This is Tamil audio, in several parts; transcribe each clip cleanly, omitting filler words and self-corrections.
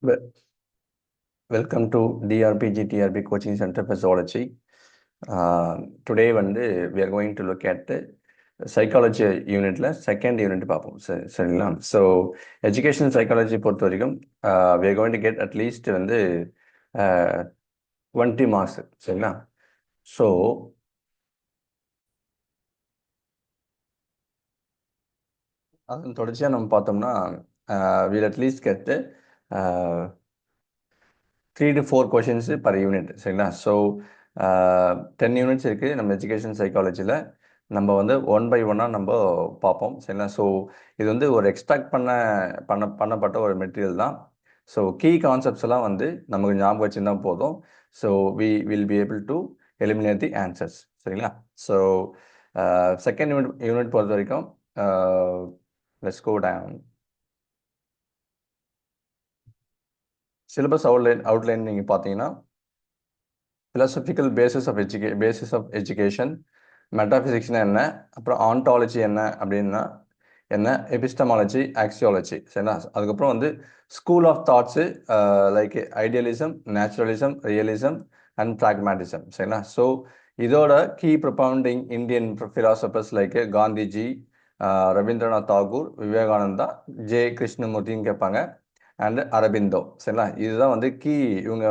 Well, welcome to DRPG TRP Coaching Center for Zoology. Today we are going to look at the psychology unitல second unit பார்ப்போம் சரிங்களா. ஸோ எஜுகேஷன் சைக்காலஜி பொறுத்த வரைக்கும் we are going to get at least 20 marks சரிங்களா. ஸோ அதன் தொடர்ச்சியாக நம்ம பார்த்தோம்னா we'll at least get 3 to 4 questions per unit சரிங்களா. ஸோ 10 யூனிட்ஸ் இருக்குது நம்ம எஜுகேஷன் சைக்காலஜியில். நம்ம ஒன் பை ஒன்னாக நம்ம பார்ப்போம் சரிங்களா. ஸோ இது ஒரு எக்ஸ்பெக்ட் பண்ணப்பட்ட ஒரு மெட்டீரியல் தான். ஸோ கீ கான்செப்ட்ஸ் எல்லாம் நமக்கு ஞாபகம் வச்சுருந்தா போதும். So we will be able to eliminate the answers சரிங்களா. ஸோ செகண்ட் யூனிட் பொறுத்த வரைக்கும் let's go down. Syllabus outline நீங்கள் பார்த்தீங்கன்னா philosophical basis of education, மெட்டாஃபிசிக்ஸ்னா என்ன, அப்புறம் ஆண்டாலஜி என்ன அப்படின்னா என்ன, எபிஸ்டமாலஜி, ஆக்சியாலஜி சரிங்களா. அதுக்கப்புறம் school of thoughts like idealism, naturalism, realism and pragmatism சரிங்களா. ஸோ இதோட key propounding Indian philosophers like Gandhiji, Rabindranath Tagore, Vivekananda, J கிருஷ்ணமூர்த்தின்னு கேட்பாங்க, அண்ட் அரபிந்தோ சரிங்களா. இதுதான் கீ. இவங்க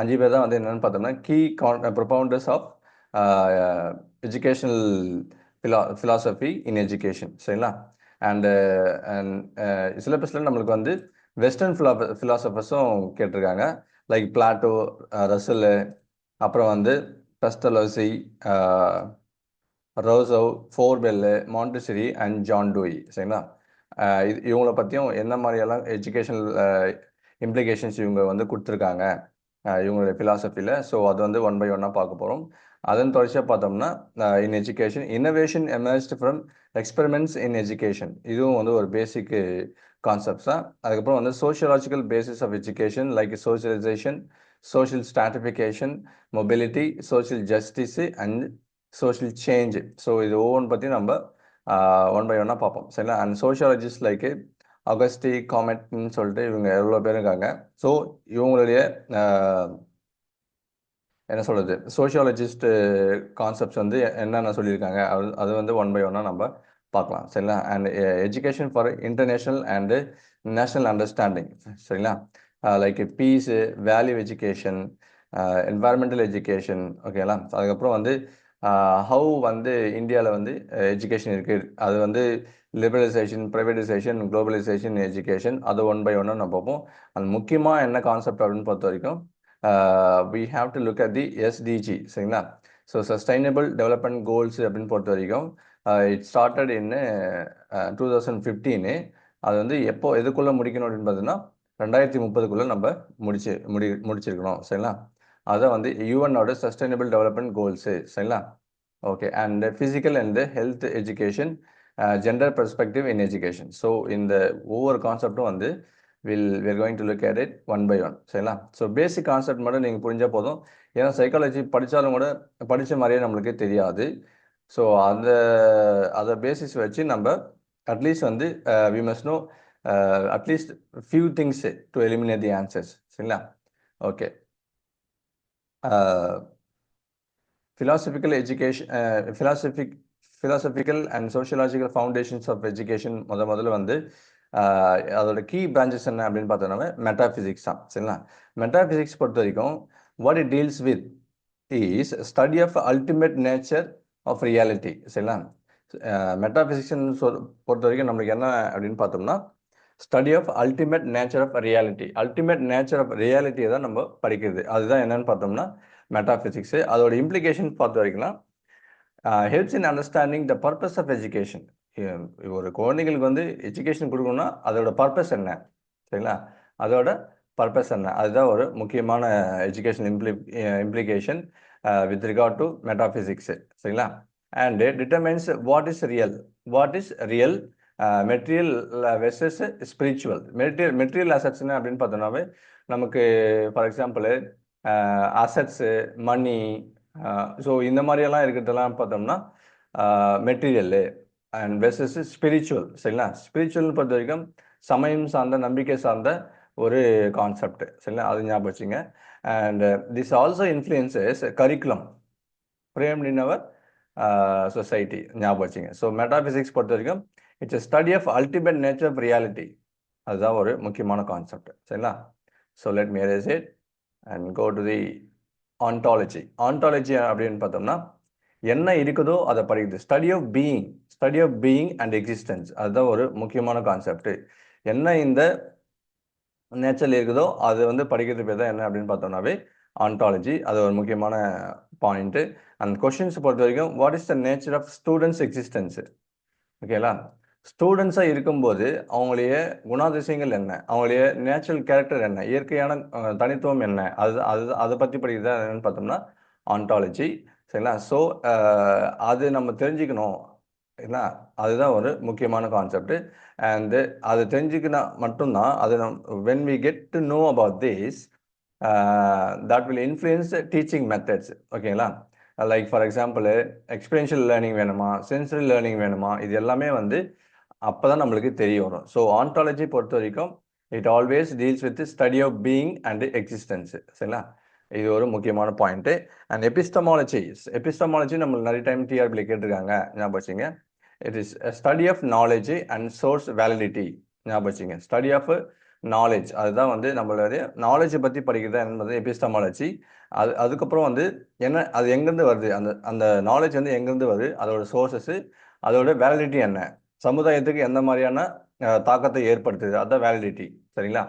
5 பேர் தான் என்னென்னு பார்த்தோம்னா key propounders of educational philosophy in education சரிங்களா. அண்ட் சிலபஸில் நம்மளுக்கு வெஸ்டர்ன் ஃபிலாசபர்ஸும் கேட்டிருக்காங்க, லைக் பிளாட்டோ, ரசலு, அப்புறம் Pestalozzi, Rousseau, Froebel, Montessori and John Dewey சரிங்களா. இவங்களை பற்றியும் என்ன மாதிரியெல்லாம் எஜுகேஷனல் இம்ப்ளிகேஷன்ஸ் இவங்க கொடுத்துருக்காங்க இவங்களுடைய ஃபிலாசபியில். ஸோ அது ஒன் பை ஒன்னாக பார்க்க போகிறோம். அதன் தொடர்ச்சியாக பார்த்தோம்னா in education innovation emerged from experiments in education, இதுவும் ஒரு பேசிக் கான்செப்ட்ஸ் தான். அதுக்கப்புறம் sociological basis of education like socialisation, social stratification, mobility, social justice and social change. So இது ஒவ்வொன்று பற்றி நம்ம ஒன் பை ஒன்னாக பார்ப்போம் சரிங்களா. அண்ட் சோஷியாலஜிஸ்ட் லைக் அகஸ்டி, காமெட்னு சொல்லிட்டு இவங்க எவ்வளோ பேர் இருக்காங்க. ஸோ இவங்களுடைய என்ன சொல்கிறது, சோஷியாலஜிஸ்ட் கான்செப்ட்ஸ் என்னென்ன சொல்லியிருக்காங்க அது ஒன் பை ஒன்னாக நம்ம பார்க்கலாம் சரிங்களா. And education for international and national understanding சரிங்களா, like peace, value education, environmental education ஓகேங்களா. அதுக்கப்புறம் ஹவு இந்தியாவில் எஜுகேஷன் இருக்குது, அது லிபரலைசேஷன், ப்ரைவேடைசேஷன், குளோபலைசேஷன், எஜுகேஷன், அது ஒன் பை ஒன்னாக நம்ம பார்ப்போம். அது முக்கியமாக என்ன கான்செப்ட் அப்படின்னு பொறுத்த வரைக்கும் we have to look at the SDG சரிங்களா. ஸோ சஸ்டைனபிள் டெவலப்மெண்ட் கோல்ஸ் அப்படின்னு பொறுத்த வரைக்கும் இட் ஸ்டார்டட் இன் 2015. அது எப்போ எதுக்குள்ளே முடிக்கணும் அப்படின்னு பார்த்தீங்கன்னா 2030க்குள்ளே நம்ம முடிச்சிருக்கணும் சரிங்களா. அதான் யூஎன்னோட சஸ்டைனபிள் டெவலப்மெண்ட் கோல்ஸு சரிங்களா. Okay. And physical and health education, gender perspective in education. So இந்த ஒவ்வொரு கான்செப்டும் we're going to look at it one by one சரிங்களா. ஸோ பேசிக் கான்செப்ட் மட்டும் நீங்கள் புரிஞ்சால் போதும். ஏன்னா சைக்காலஜி படித்தாலும் கூட படித்த மாதிரியே நம்மளுக்கு தெரியாது. ஸோ அதை பேசிஸ் வச்சு நம்ம at least we must know at least few things to eliminate the answers சரிங்களா. Okay. philosophical education, philosophical and sociological foundations of education முதல்ல அதோட கீ பிரான்ச்சஸ் என்ன அப்படின்னு பார்த்தோம்னா மெட்டாஃபிசிக்ஸ் தான் சரிங்களா. மெட்டாஃபிசிக்ஸ் பொறுத்த வரைக்கும் what it deals with is study of ultimate nature of reality சரிங்களா. மெட்டாஃபிசிக்ஸ்ன்னு பொறுத்த வரைக்கும் நம்மளுக்கு என்ன அப்படின்னு பார்த்தோம்னா study of ultimate nature of reality, ultimate nature of ரியாலிட்டியை தான் நம்ம படிக்கிறது. அதுதான் என்னன்னு பார்த்தோம்னா மெட்டாஃபிசிக்ஸு. அதோட இம்ப்ளிகேஷன் பார்த்த வரைக்கும்னா helps in understanding the purpose of education. ஒரு குழந்தைங்களுக்கு எஜுகேஷன் கொடுக்கணும்னா அதோட பர்பஸ் என்ன சரிங்களா, அதோட பர்பஸ் என்ன, அதுதான் ஒரு முக்கியமான education implication with regard to metaphysics சரிங்களா. And determines what is real material versus spiritual. Material அசட்ஸ்னு அப்படின்னு பார்த்தோம்னாவே நமக்கு for example assets, money, so இந்த மாதிரியெல்லாம் இருக்கிறதெல்லாம் பார்த்தோம்னா மெட்டீரியலு. அண்ட் வெர்சஸ் ஸ்பிரிச்சுவல் சரிங்களா. ஸ்பிரிச்சுவல்னு பொறுத்த வரைக்கும் சமயம் சார்ந்த நம்பிக்கை சார்ந்த ஒரு கான்செப்ட் சரிங்களா, அது ஞாபகம் வச்சுங்க. And this also influences curriculum framed in our society ஞாபகம் வச்சுங்க. ஸோ மெட்டாஃபிசிக்ஸ் பொறுத்த வரைக்கும் it's study of ultimate nature of reality, அதுதான் ஒரு முக்கியமான கான்செப்ட் சரிங்களா. So let me erase it and go to the ontology. ontology அப்படின்னு பார்த்தோம்னா என்ன இருக்குதோ அதை படிக்கிறது. Study of being and existence, அதுதான் ஒரு முக்கியமான கான்செப்ட். என்ன இந்த நேச்சரில் இருக்குதோ அது வந்து படிக்கிறது பேர் தான் என்ன அப்படின்னு பார்த்தோம்னாவே ஆண்டாலஜி. அது ஒரு முக்கியமான பாயிண்ட்டு. அண்ட் கொஷின்ஸ் பொறுத்த வரைக்கும் what is the nature of students existence, ஓகேங்களா. ஸ்டூடெண்ட்ஸாக இருக்கும்போது அவங்களுடைய குணாதிசயங்கள் என்ன, அவங்களுடைய நேச்சுரல் கேரக்டர் என்ன, இயற்கையான தனித்துவம் என்ன, அதை பற்றி படிக்கிறது என்னன்னு பார்த்தோம்னா ஆண்டாலஜி சரிங்களா. ஸோ அது நம்ம தெரிஞ்சுக்கணும் என்ன, அதுதான் ஒரு முக்கியமான கான்செப்ட். அண்ட் அது தெரிஞ்சுக்கினா மட்டும்தான் அது when we get to know about this that will influence teaching methods, ஓகேங்களா. Like for example experiential learning வேணுமா, சென்சரி லேர்னிங் வேணுமா, இது எல்லாமே வந்து அப்போ தான் நம்மளுக்கு தெரிய வரும். ஸோ ஆண்டாலஜி பொறுத்த வரைக்கும் it always deals with study of being and existence சரிங்களா. இது ஒரு முக்கியமான பாயிண்ட்டு. அண்ட் எபிஸ்டமாலஜி நம்மளுக்கு நிறைய டைம் டிஆர்பியில் கேட்டிருக்காங்க, ஞாபகம் வச்சுங்க. It is study of knowledge and source validity, ஞாபகம் வச்சுங்க. ஸ்டடி ஆஃப் நாலேஜ், அதுதான் வந்து நம்மளுடைய நாலேஜை பற்றி படிக்கிறது என்பது எபிஸ்டமாலஜி. அதுக்கப்புறம் வந்து என்ன, அது எங்கேருந்து வருது, அந்த நாலேஜ் வந்து எங்கேருந்து வருது, அதோட சோர்ஸஸ், அதோட வேலிடிட்டி என்ன, சமுதாயத்துக்கு எந்த மாதிரியான தாக்கத்தை ஏற்படுத்துது, அதுதான் வேலிடிட்டி சரிங்களா.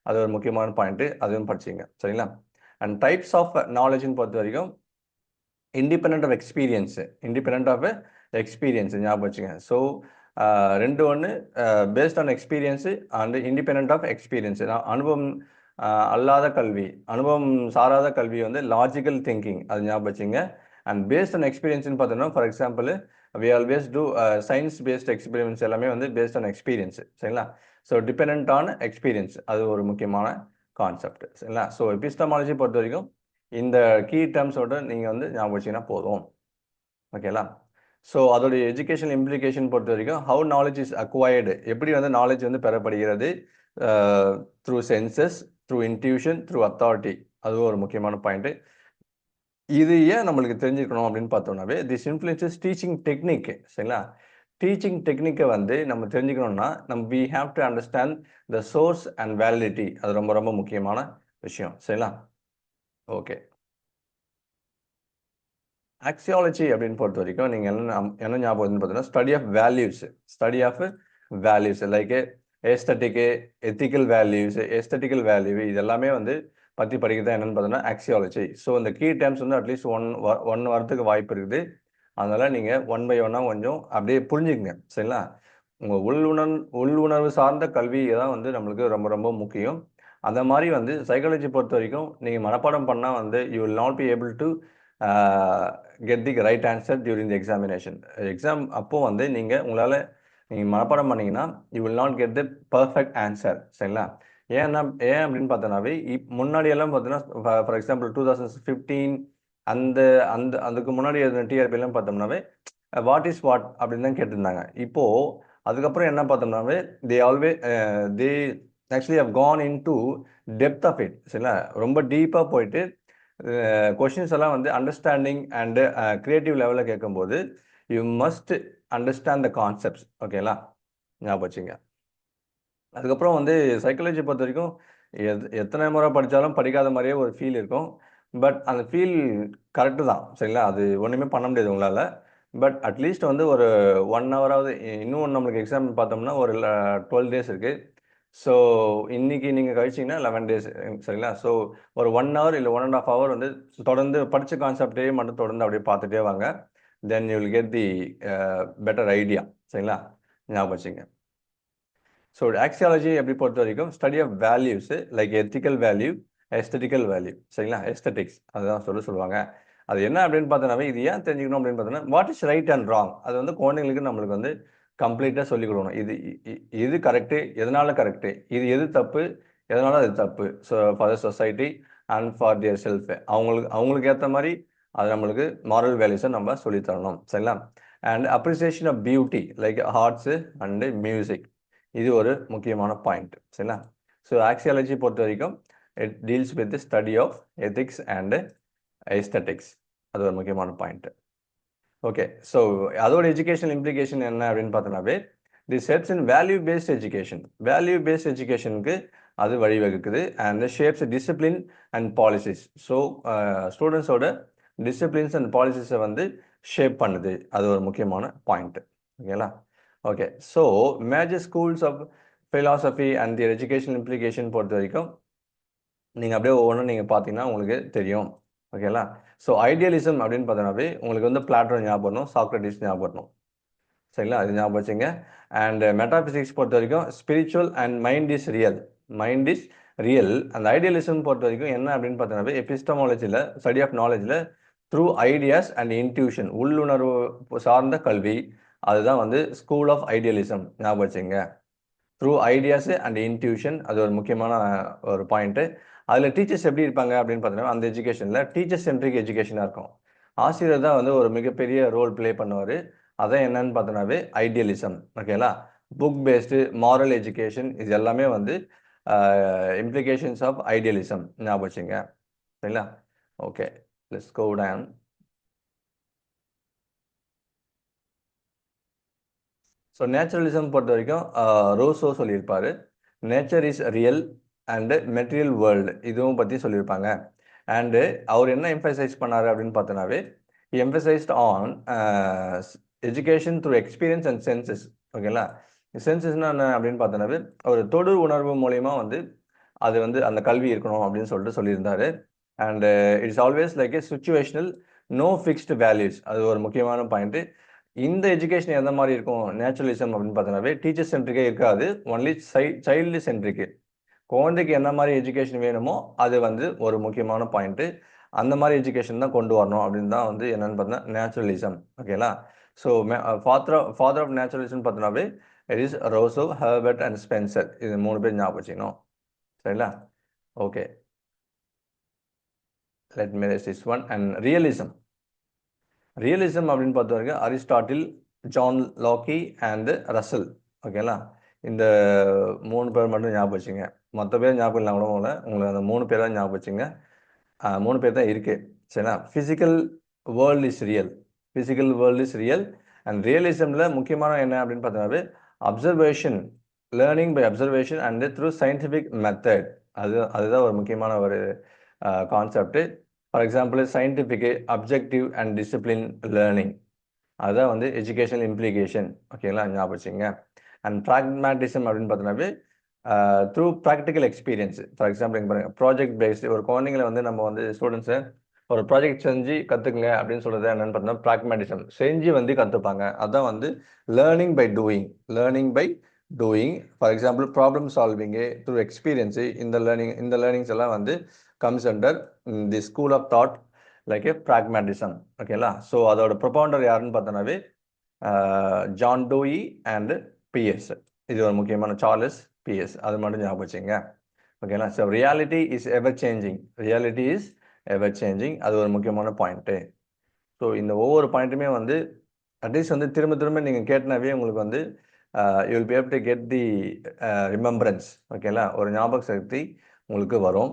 அது ஒரு முக்கியமான பாயிண்ட்டு, அதுவும் படிச்சிங்க சரிங்களா. அண்ட் டைப்ஸ் ஆஃப் நாலேஜ்னு பொறுத்த வரைக்கும் இண்டிபெண்ட் ஆஃப் எக்ஸ்பீரியன்ஸ் ஞாபகம் வச்சுங்க. ஸோ ரெண்டு ஒன்று based on experience and independent of experience. அனுபவம் அல்லாத கல்வி, அனுபவம் சாராத கல்வி வந்து லாஜிக்கல் திங்கிங், அது ஞாபகம் வச்சுங்க. அண்ட் பேஸ்ட் ஆன் எக்ஸ்பீரியன்ஸ்னு பார்த்தோம்னா for example we always do science based experience எல்லாமே வந்து பேஸ்ட் ஆன் எக்ஸ்பீரியன்ஸ் சரிங்களா. ஸோ டிபெண்ட் ஆன் எக்ஸ்பீரியன்ஸ், அது ஒரு முக்கியமான கான்செப்ட் சரிங்களா. ஸோ எபிஸ்டமாலஜி பொறுத்த வரைக்கும் இந்த கீ டேர்ம்ஸோட நீங்கள் வந்து ஞாபகம் வச்சிங்கன்னா போதும், ஓகேங்களா. ஸோ அதோடைய எஜுகேஷன் இம்ப்ளிகேஷன் பொறுத்த வரைக்கும் ஹவு நாலேஜ் இஸ் அக்வயர்டு, எப்படி வந்து நாலேஜ் வந்து பெறப்படுகிறது, through senses, through intuition, through authority, அதுவும் ஒரு முக்கியமான பாயிண்ட்டு. இது ஏன் நம்மளுக்கு தெரிஞ்சுக்கணும் அப்படின்னு பார்த்தோம்னாவே திஸ் இன்ஃப்ளூயன்சஸ் டீச்சிங் டெக்னிக் சரிங்களா. டீச்சிங் டெக்னிக்கை வந்து நம்ம தெரிஞ்சுக்கணும்னா we have to understand the source and validity, அது ரொம்ப ரொம்ப முக்கியமான விஷயம் சரிங்களா. ஓகே, ஆக்சியாலஜி அப்படின்னு பொறுத்த வரைக்கும் நீங்கள் என்ன ஞாபகம் பார்த்தீங்கன்னா study of values like aesthetic, ethical value, இது எல்லாமே வந்து பற்றி படிக்கிறது என்னன்னு பார்த்தீங்கன்னா ஆக்சியாலஜி. ஸோ இந்த கீ டேர்ம்ஸ் வந்து அட்லீஸ்ட் ஒன் வரத்துக்கு வாய்ப்பு இருக்குது. அதனால் நீங்கள் ஒன் பை ஒன்னாக கொஞ்சம் அப்படியே புரிஞ்சுக்குங்க சரிங்களா. உங்கள் உள்ளுணர்வு சார்ந்த கல்வி தான் வந்து நம்மளுக்கு ரொம்ப ரொம்ப முக்கியம். அந்த மாதிரி வந்து சைக்காலஜி பொறுத்த வரைக்கும் நீங்கள் மனப்பாடம் பண்ணால் வந்து you will not be able to get the right answer during the examination. Exam அப்போது வந்து நீங்கள் மனப்பாடம் பண்ணிங்கன்னா you will not get the perfect answer சரிங்களா. ஏன் அப்படின்னு பார்த்தோன்னாவே முன்னாடியெல்லாம் பார்த்தீங்கன்னா ஃபார் எக்ஸாம்பிள் 2015 அதுக்கு முன்னாடி டிஆர்பிலாம் பார்த்தோம்னாவே வாட் இஸ் வாட் அப்படின்னு தான் கேட்டிருந்தாங்க. இப்போது அதுக்கப்புறம் என்ன பார்த்தோம்னாவே they actually how gone in to depth of it சரிங்களா. ரொம்ப டீப்பாக போயிட்டு கொஷின்ஸ் எல்லாம் வந்து அண்டர்ஸ்டாண்டிங் அண்டு க்ரியேட்டிவ் லெவலில் கேட்கும்போது you must understand the concepts, ஓகேங்களா, ஞாபகம் வச்சுங்க. அதுக்கப்புறம் வந்து சைக்காலஜி பொறுத்த வரைக்கும் எத்தனை முறை படித்தாலும் படிக்காத மாதிரியே ஒரு ஃபீல் இருக்கும். பட் அந்த ஃபீல் கரெக்டு தான் சரிங்களா. அது ஒன்றுமே பண்ண முடியாது உங்களால். பட் அட்லீஸ்ட் வந்து ஒரு 1 ஹவராவது, இன்னும் நம்மளுக்கு எக்ஸாம் பார்த்தோம்னா ஒரு 12 days இருக்குது. ஸோ இன்னைக்கு நீங்கள் கழிச்சிங்கன்னா 11 days சரிங்களா. ஸோ ஒரு 1 hour இல்லை 1.5 hour வந்து தொடர்ந்து படித்த கான்செப்டே மட்டும் தொடர்ந்து அப்படியே பார்த்துட்டே வாங்க. Then you will get the better idea சரிங்களா, ஞாபகம் வச்சுங்க. ஸோ ஆக்சியாலஜி எப்படி பொறுத்த வரைக்கும் study of values like ethical value, aesthetical value சரிங்களா, எஸ்தட்டிக்ஸ், அதுதான் சொல்லுவாங்க. அது என்ன அப்படின்னு பார்த்தோன்னா இது ஏன் தெரிஞ்சுக்கணும் அப்படின்னு பார்த்தோன்னா what is right and wrong, அது வந்து குழந்தைங்களுக்கு நம்மளுக்கு வந்து கம்ப்ளீட்டாக சொல்லிக் கொடுக்கணும். இது கரெக்டு, எதனால கரெக்டு, இது எது தப்பு, எதனால அது தப்பு. So for the society and for their self, அவங்களுக்கு ஏற்ற மாதிரி அது நம்மளுக்கு மாரல் வேல்யூஸை நம்ம சொல்லித்தரணும் சரிங்களா. And appreciation of beauty like arts and music, இது ஒரு முக்கியமான பாயிண்ட் சரிங்களா. ஸோ ஆக்சியாலஜி பொறுத்த வரைக்கும் it deals with study of ethics and aesthetics. அது ஒரு முக்கியமான பாயிண்ட். ஓகே, ஸோ அதோட எஜுகேஷனல் இம்ப்ளிகேஷன் என்ன அப்படின்னு பார்த்தோம்னாவே this helps in value based education. Value based எஜுகேஷனுக்கு அது வழிவகுக்குது and shapes discipline and policies. So ஸ்டூடெண்ட்ஸோட டிசிப்ளின்ஸ் அண்ட் பாலிசிஸை வந்து ஷேப் பண்ணுது. அது ஒரு முக்கியமான பாயிண்ட். ஓகேங்களா. Okay, so major schools of philosophy and their educational implication பொறுத்த வரைக்கும் நீங்கள் அப்படியே ஒவ்வொன்றும் நீங்கள் பார்த்தீங்கன்னா உங்களுக்கு தெரியும். ஓகேங்களா. ஸோ ஐடியலிசம் அப்படின்னு பார்த்தோன்னாவே உங்களுக்கு வந்து பிளாட்டோ ஞாபகம் வரணும், சாக்ரட்டிஸ் ஞாபகம் வரணும் சரிங்களா. அது ஞாபகம் வச்சுங்க. அண்ட் மெட்டாபிசிக்ஸ் பொறுத்த வரைக்கும் spiritual and mind is real. Mind is real. அந்த ஐடியலிசம் பொறுத்த வரைக்கும் என்ன அப்படின்னு பார்த்தோன்னாவே எபிஸ்டமாலஜியில் ஸ்டடி ஆஃப் நாலேஜில் த்ரூ ஐடியாஸ் அண்ட் இன்ட்யூஷன், உள்ளுணர்வு சார்ந்த கல்வி, அதுதான் வந்து ஸ்கூல் ஆஃப் ஐடியலிசம். ஞாபகம் வச்சுங்க. த்ரூ ஐடியாஸ் அண்ட் இன்ட்யூஷன், அது ஒரு முக்கியமான ஒரு பாயிண்ட்டு. அதில் டீச்சர்ஸ் எப்படி இருப்பாங்க அப்படின்னு பார்த்தோன்னா அந்த எஜுகேஷனில் டீச்சர் சென்ட்ரிக் எஜுகேஷனாக இருக்கும். ஆசிரியர் தான் வந்து ஒரு மிகப்பெரிய ரோல் ப்ளே பண்ணுவார். அதான் என்னன்னு பார்த்தோன்னாவே ஐடியலிசம். ஓகேங்களா. புக் பேஸ்டு மாரல் எஜுகேஷன், இது எல்லாமே வந்து இம்ப்ளிகேஷன்ஸ் ஆஃப் ஐடியலிசம். ஞாபகம் வச்சுங்க சரிங்களா. Okay, let's go down. So naturalism பொறுத்த வரைக்கும் ரோசோ சொல்லியிருப்பார், nature is real and material world, இதுவும் பற்றி சொல்லியிருப்பாங்க. அண்டு அவர் என்ன எம்ஃபசைஸ் பண்ணார் அப்படின்னு பார்த்தோன்னாவே emphasised on education through experience and senses. ஓகேங்களா. சென்சஸ்னா என்ன அப்படின்னு பார்த்தோன்னாவே ஒரு தொடு உணர்வு மூலயமா வந்து அது வந்து அந்த கல்வி இருக்கணும் அப்படின்னு சொல்லிட்டு சொல்லியிருந்தாரு. And it's always like a situational, no fixed values. அது ஒரு முக்கியமான பாயிண்ட்டு. இந்த எஜுகேஷன் எந்த மாதிரி இருக்கும் நேச்சுரலிசம் அப்படின்னு பார்த்தோன்னாவே டீச்சர் சென்ட்ரிக்கே இருக்காது, ஒன்லி சைல்டு சென்ட்ரிக்கு. குழந்தைக்கு என்ன மாதிரி எஜுகேஷன் வேணுமோ அது வந்து ஒரு முக்கியமான பாயிண்ட்டு. அந்த மாதிரி எஜுகேஷன் தான் கொண்டு வரணும் அப்படின்னு தான் வந்து என்னன்னு பார்த்தீங்கன்னா நேச்சுரலிசம். ஓகேங்களா. ஸோ ஃபாதர் ஆஃப் நேச்சுரலிசம் பார்த்தோன்னாவே it is Rousseau, Herbert and Spencer. இது 3 பேர் ஞாபகம் வச்சுக்கணும் சரிங்களா. Okay, let me erase this one. And realism. Realism அப்படின்னு பார்த்த வரைக்கும் Aristotle, John Locke and Russell. ஓகேங்களா. இந்த 3 பேர் மட்டும் ஞாபகம் வச்சுங்க. மற்ற பேர் ஞாபகம் இல்லாமல் கூட உங்களுக்கு அந்த 3 பேராக ஞாபகம் வச்சுங்க. 3 பேர் தான் இருக்கு சரிங்களா. Physical world is real. Physical world is real. And ரியலிசமில் முக்கியமான என்ன அப்படின்னு பார்த்தோம்னாவே observation, learning by observation and through scientific method. அதுதான் ஒரு முக்கியமான ஒரு concept. For example scientific objective and discipline learning, அதுதான் வந்து எஜுகேஷனல் இம்ப்ளிகேஷன். ஓகேங்களா, ஞாபகம் வச்சுங்க. அண்ட் ப்ராக்மேட்டிசம் அப்படின்னு பார்த்தோன்னாவே through practical experience. For example இங்கே பாருங்கள், ப்ராஜெக்ட் பேஸ்டு ஒரு குழந்தைங்களை வந்து நம்ம வந்து ஸ்டூடெண்ட்ஸை ஒரு ப்ராஜெக்ட் செஞ்சு கற்றுக்குங்க அப்படின்னு சொல்கிறது என்னென்னு பார்த்தோம்னா ப்ராக்மேட்டிசம். செஞ்சு வந்து கற்றுப்பாங்க. அதுதான் வந்து learning by doing. Learning by doing. For example problem solving through experience, இந்த லேர்னிங்ஸ் எல்லாம் வந்து comes under the school of thought like a pragmatism. ஓகேங்களா. ஸோ அதோட ப்ரொபவுண்டர் யாருன்னு பார்த்தோன்னாவே ஜான் டூயி அண்ட் பிஎஸ். இது ஒரு முக்கியமான சார்லஸ் பிஎஸ். அது மட்டும் ஞாபகம் வச்சுங்க. ஓகேங்களா. So reality is ever changing. Reality is ever changing, அது ஒரு முக்கியமான பாயிண்ட்டு. ஸோ இந்த ஒவ்வொரு பாயிண்ட்டுமே வந்து அட்லீஸ்ட் வந்து திரும்ப திரும்ப நீங்கள் கேட்டினாவே உங்களுக்கு வந்து you will be able to get the remembrance. ஓகேங்களா. ஒரு ஞாபக சக்தி உங்களுக்கு வரும்.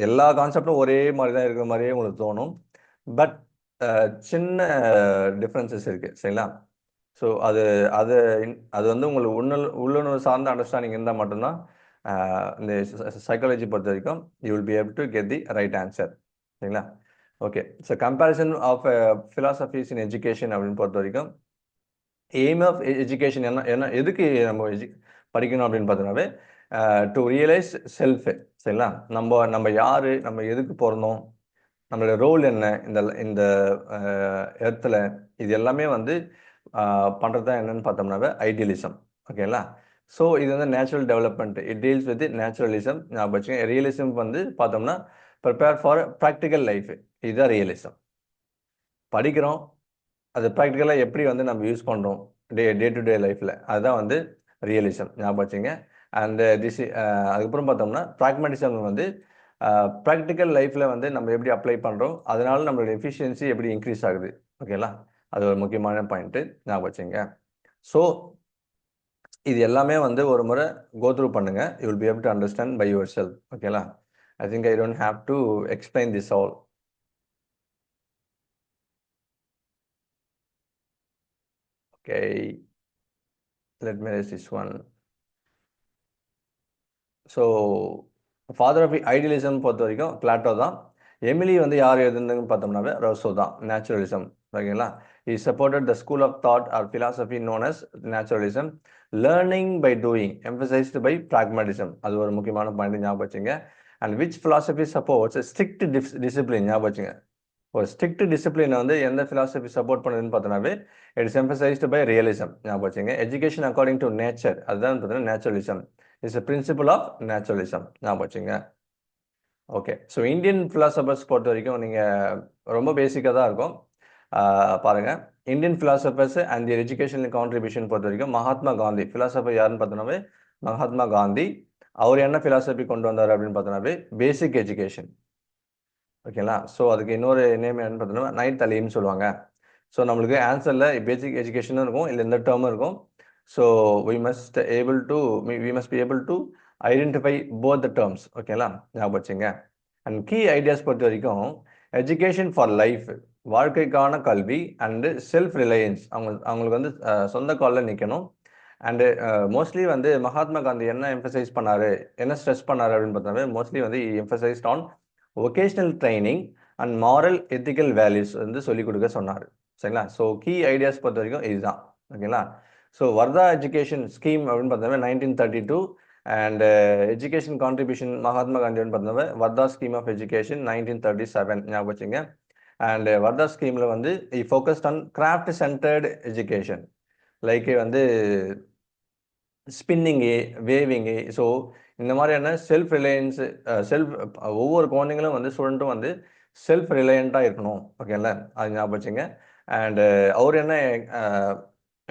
எல்லா கான்செப்டும் ஒரே மாதிரி தான் இருக்கிற மாதிரியே உங்களுக்கு தோணும். பட் சின்ன டிஃப்ரென்சஸ் இருக்குது சரிங்களா. ஸோ அது அது அது வந்து உங்களுக்கு உள்ளுணர்வு சார்ந்த அண்டர்ஸ்டாண்டிங் இருந்தால் மட்டும்தான் இந்த சைக்காலஜி பொறுத்த வரைக்கும் you will be able to get the right answer சரிங்களா. Okay, so comparison of philosophies in education அப்படின்னு பொறுத்த வரைக்கும் எய்ம் ஆஃப் எஜுகேஷன் என்ன எதுக்கு நம்ம படிக்கணும் அப்படின்னு பார்த்தோன்னாவே டு ரியலைஸ் செல்ஃப் சரிங்களா. நம்ம யார், நம்ம எதுக்கு பிறந்தோம், நம்மளோட ரோல் என்ன இந்த எர்த்தில், இது எல்லாமே வந்து பண்ணுறது தான் என்னன்னு பார்த்தோம்னாவே ஐடியலிசம். ஓகேங்களா. ஸோ இது வந்து natural development. It deals with naturalism. ஞாபகம் வச்சுக்கோங்க. ரியலிசம் வந்து பார்த்தோம்னா ப்ரிப்பேர் ஃபார் ப்ராக்டிக்கல் லைஃப். இதுதான் ரியலிசம். படிக்கிறோம், அது ப்ராக்டிக்கலாக எப்படி வந்து நம்ம யூஸ் பண்ணுறோம் டே டு டே லைஃப்பில், அதுதான் வந்து ரியலிசம். ஞாபகம் வச்சுங்க. அண்ட் அதுக்கப்புறம் பார்த்தோம்னா ப்ராக்மேட்டிசம் வந்து ப்ராக்டிக்கல் லைஃப்பில் வந்து நம்ம எப்படி அப்ளை பண்ணுறோம், அதனால நம்மளோட எஃபிஷியன்சி எப்படி இன்க்ரீஸ் ஆகுது. ஓகேங்களா. அது ஒரு முக்கியமான பாயிண்ட்டு. ஞாபகம் வச்சுங்க. ஸோ இது எல்லாமே வந்து ஒரு முறை கோ த்ரூ பண்ணுங்க. You will be able to understand by your self. ஓகேங்களா? I think I don't have to explain this all. Okay, let me erase this one. So father of idealism பொறுத்த வரைக்கும் பிளாட்டோ தான். எமிலி வந்து யார் எழுதுனதுன்னு பார்த்தோம்னாவே ரோசோ தான். நேச்சுரலிசம். ஓகேங்களா? he supported the school of thought or philosophy known as naturalism. learning by doing emphasized by pragmatism. அது ஒரு முக்கியமான பாயிண்ட் ஞாபகம் வச்சுங்க. and which philosophy supports a strict discipline. ஞாபகம் வச்சுங்க. ஒரு ஸ்ட்ரிக்ட் டிசிப்ளினை வந்து எந்த ஃபிலாசபி சப்போர்ட் பண்ணுதுன்னு பார்த்தோன்னாவே it is emphasized by realism. ஞாபகம் வச்சுங்க. எஜுகேஷன் அக்கார்டிங் டு நேச்சர், அதுதான் பார்த்தீங்கன்னா naturalism is a principle of naturalism. ஞாபகம் வச்சுங்க. ஓகே, ஸோ இந்தியன் ஃபிலாசபர்ஸ் பொறுத்த வரைக்கும் நீங்கள் ரொம்ப பேசிக்காக தான் இருக்கும். பாருங்க, Indian philosophers and their educational contribution பொறுத்த வரைக்கும் மகாத்மா காந்தி ஃபிலாசபர் யாருன்னு பார்த்தோன்னாவே மகாத்மா காந்தி. அவர் என்ன ஃபிலாசபி கொண்டு வந்தார் அப்படின்னு பார்த்தோன்னாவே பேசிக் எஜுகேஷன். ஓகேங்களா? ஸோ அதுக்கு இன்னொரு நேம் என்னன்னு பார்த்தோன்னா நைட் அலின்னு சொல்லுவாங்க. ஸோ நம்மளுக்கு ஆன்சரில் பேசிக் எஜுகேஷனும் இருக்கும், இல்லை இந்த டேர்மும் இருக்கும். So we must be able to identify both the terms. ஓகேங்களா? ஞாபகம் வச்சுங்க. அண்ட் கீ ஐடியாஸ் பொறுத்த வரைக்கும் எஜுகேஷன் ஃபார் லைஃப், வாழ்க்கைக்கான கல்வி, அண்டு செல்ஃப் ரிலையன்ஸ், அவங்களுக்கு வந்து சொந்த காலில் நிற்கணும். அண்டு மோஸ்ட்லி வந்து மகாத்மா காந்தி என்ன எம்பசைஸ் பண்ணார், என்ன ஸ்ட்ரெஸ் பண்ணார் அப்படின்னு பார்த்தோம்னா மோஸ்ட்லி வந்து emphasised on vocational training and moral ethical values வந்து சொல்லிக் கொடுக்க சொன்னார். சரிங்களா? ஸோ கீ ஐடியாஸ் பொறுத்த வரைக்கும் இதுதான். ஓகேங்களா? ஸோ வர்தா எஜுகேஷன் ஸ்கீம் அப்படின்னு பார்த்தோம்னா 1932 அண்ட் எஜுகேஷன் கான்ட்ரிபியூஷன் மகாத்மா காந்தின்னு பார்த்தோம்னா வர்தா ஸ்கீம் ஆஃப் எஜுகேஷன் 1937. ஞாபகம் வச்சுங்க. அண்ட் வர்தா ஸ்கீமில் வந்து focused on craft centred education, like வந்து ஸ்பின்னிங்கு, வேவிங்கு. ஸோ இந்த மாதிரியான செல்ஃப் ரிலையன்ஸு, ஒவ்வொரு குழந்தைங்களும் வந்து ஸ்டூடெண்ட்டும் வந்து செல்ஃப் ரிலையண்ட்டாக இருக்கணும். ஓகேங்களா? அது ஞாபகம் வச்சுங்க. அண்டு அவர் என்ன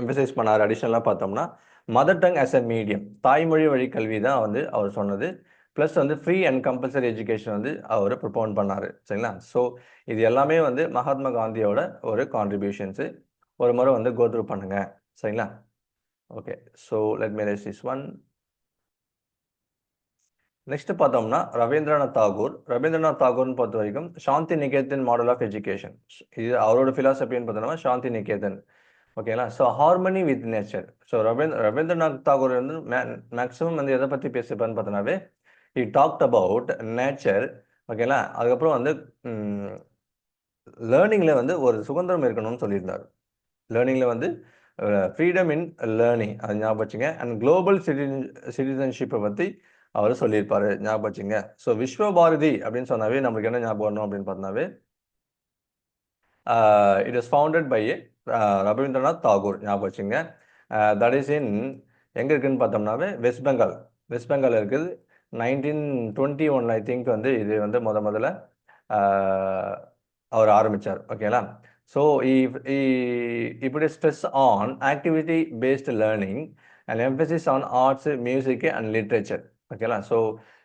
எம்பசைஸ் பண்ணார் அடிஷ்னலாக பார்த்தோம்னா mother tongue as a medium, தாய்மொழி வழி கல்வி தான் வந்து அவர் சொன்னது. ப்ளஸ் வந்து ஃப்ரீ அண்ட் கம்பல்சரி எஜுகேஷன் வந்து அவர் ப்ரொபோன் பண்ணார். சரிங்களா? ஸோ இது எல்லாமே வந்து மகாத்மா காந்தியோட ஒரு கான்ட்ரிபியூஷன்ஸு. ஒரு முறை வந்து கோத்ரூ பண்ணுங்க. சரிங்களா? Okay, so let me erase this one. Next பார்த்தோம்னா ரவீந்திரநாத் தாகூர். ரவீந்திரநாத் தாகூர்னு பொறுத்த வரைக்கும் Shanti Niketan model of education, இது அவரோட ஃபிலாசபின்னு பார்த்தோம்னா சாந்தி நிகேதன். ஓகேங்களா? So harmony with nature. So Rabindranath Tagore வந்து மேக்ஸிமம் வந்து எதை பற்றி பேசிப்பான்னு பார்த்தோன்னாவே he talked about நேச்சர். ஓகேங்களா? அதுக்கப்புறம் வந்து லேர்னிங்கில் வந்து ஒரு சுதந்திரம் இருக்கணும்னு சொல்லியிருந்தார். லேர்னிங்கில் வந்து ஃப்ரீடம் இன் லேர்னிங், அது ஞாபகம் வச்சுங்க. அண்ட் குளோபல் சிட்டிசன்ஷிப்பை பற்றி அவர் சொல்லியிருப்பாரு. ஞாபகம் வச்சுங்க. ஸோ விஸ்வபாரதி அப்படின்னு சொன்னாவே நம்மளுக்கு என்ன ஞாபகம் வரணும் அப்படின்னு பார்த்தோன்னாவே it is founded by Rabindranath Tagore. ஞாபகம் வச்சுங்க. தட் இஸ் இன் எங்கே இருக்குதுன்னு பார்த்தோம்னாவே வெஸ்ட் பெங்கால். வெஸ்ட் பெங்கால் இருக்குது. 1921 ஐ திங்க் வந்து இது வந்து முதல்ல அவர் ஆரம்பித்தார். ஓகேங்களா? ஸோ இப்படி stress on activity based learning and emphasis on arts, music and literature. ஓகேங்களா? ஸோ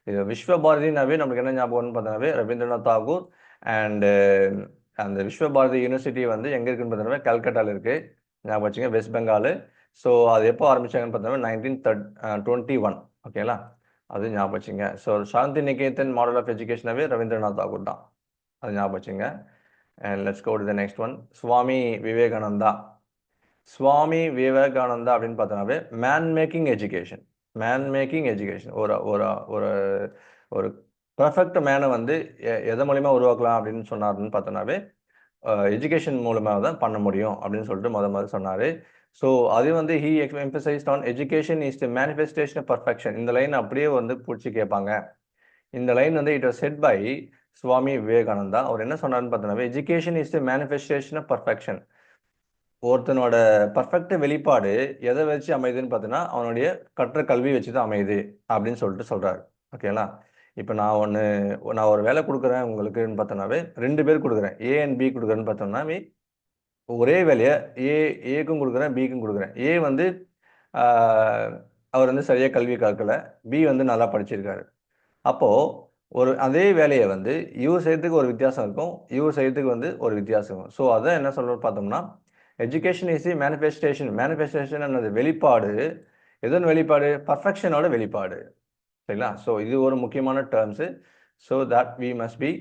இது விஸ்வபாரதினாவே நம்மளுக்கு என்ன ஞாபகம்னு பார்த்தோன்னாவே ரவீந்திரநாத் தாகூர். அண்டு அந்த விஸ்வபாரதி யூனிவர்சிட்டி வந்து எங்கே இருக்குன்னு பார்த்தோன்னா கல்கட்டாவில் இருக்குது. ஞாபகம் வச்சுங்க. வெஸ்ட் பெங்கால். ஸோ அது எப்போ ஆரம்பித்தாங்கன்னு பார்த்தோன்னா 1921. ஓகேங்களா? அது ஞாபகம் வச்சுங்க. So Shanti Niketan model of எஜுகேஷனாகவே ரவீந்திரநாத் தாகூர் தான். அது ஞாபகம் வச்சுங்க. And let's go to the next one. Swami Vivekananda. Swami Vivekananda அப்படின்னு பார்த்தோன்னாவே மேன் மேக்கிங் எஜுகேஷன். ஒரு ஒரு ஒரு ஒரு பர்ஃபெக்ட் மேனை வந்து எதை மூலிமா உருவாக்கலாம் அப்படின்னு சொன்னார்னு பார்த்தோன்னாவே எஜுகேஷன் மூலமாக தான் பண்ண முடியும் அப்படின்னு சொல்லிட்டு முதல்ல சொன்னார். ஸோ அது வந்து he emphasised on education is the manifestation of perfection. இந்த லைன் அப்படியே வந்து பிடிச்சி கேட்பாங்க. இந்த லைன் வந்து it was said by Swami Vivekananda. அவர் என்ன சொன்னார்னு பார்த்தோன்னாவே education is the manifestation of perfection. ஒருத்தனோட பர்ஃபெக்ட் வெளிப்பாடு எதை வச்சு அமையுதுன்னு பார்த்தீங்கன்னா அவனுடைய கற்ற கல்வி வச்சு தான் அமையுது அப்படின்னு சொல்லிட்டு சொல்கிறார். ஓகேங்களா? இப்போ நான் ஒரு வேலை கொடுக்குறேன் உங்களுக்குன்னு பார்த்தோன்னாவே 2 பேர் கொடுக்குறேன், ஏ அண்ட் பி கொடுக்குறேன்னு பார்த்தோம்னாவே ஒரே வேலையை ஏக்கும் கொடுக்குறேன், பிக்கும் கொடுக்குறேன். ஏ வந்து அவர் வந்து சரியாக கல்வி கற்கலை, பி வந்து நல்லா படிச்சிருக்காரு. அப்போது அதே வேலையை வந்து இவர் செய்யறதுக்கு ஒரு வித்தியாசம் இருக்கும், இவர் செய்யறதுக்கு வந்து ஒரு வித்தியாசம் இருக்கும். ஸோ அதை என்ன சொல்கிறது பார்த்தோம்னா எஜுகேஷன் இஸ் மேனிஃபெஸ்டேஷன். மேனிஃபெஸ்டேஷன் என்னது வெளிப்பாடு எதன் வெளிப்பாடு? பர்ஃபெக்ஷனோட வெளிப்பாடு. சரிங்களா? ஸோ இது ஒரு முக்கியமான terms. So that we must be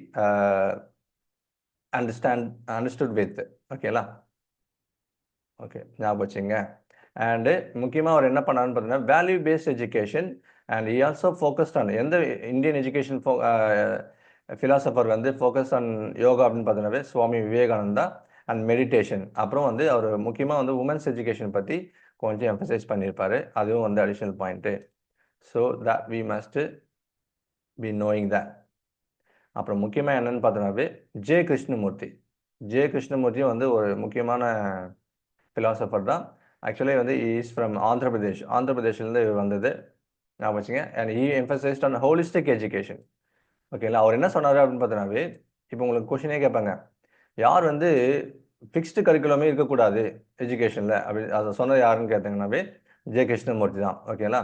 understood with. ஓகேங்களா? ஓகே, ஞாபகம் வச்சுங்க. அண்டு முக்கியமாக அவர் என்ன பண்ணாருன்னு பார்த்தீங்கன்னா value based education and he also focused on எந்த இந்தியன் எஜுகேஷன் ஃபிலாசபர் வந்து ஃபோக்கஸ் ஆன் யோகா அப்படின்னு பார்த்தீங்கன்னாவே சுவாமி விவேகானந்தா அண்ட் மெடிடேஷன். அப்புறம் வந்து அவர் முக்கியமாக வந்து உமன்ஸ் எஜுகேஷன் பற்றி கொஞ்சம் எம்பசைஸ் பண்ணியிருப்பார். அதுவும் வந்து additional point. So that we must be knowing that. அப்புறம் முக்கியமாக என்னன்னு பார்த்தோன்னாவே ஜே கிருஷ்ணமூர்த்தி. ஜே கிருஷ்ணமூர்த்தியும் வந்து ஒரு முக்கியமான ஃபிலாசபர் தான். ஆக்சுவலி வந்து இஸ் ஃப்ரம் ஆந்திர பிரதேஷ். ஆந்திர பிரதேஷ்லேருந்து வந்தது, ஞாபகம் வச்சுங்க. And he emphasized on holistic education. ஓகேங்களா? அவர் என்ன சொன்னார் அப்படின்னு பார்த்தோன்னாவே, இப்போ உங்களுக்கு கொஷினே கேட்பாங்க, யார் வந்து ஃபிக்ஸ்டு கரிக்குலமே இருக்கக்கூடாது எஜுகேஷனில் அப்படி அதை சொன்னது யாருன்னு கேட்டிங்கன்னாவே ஜே கிருஷ்ணமூர்த்தி தான். ஓகேங்களா?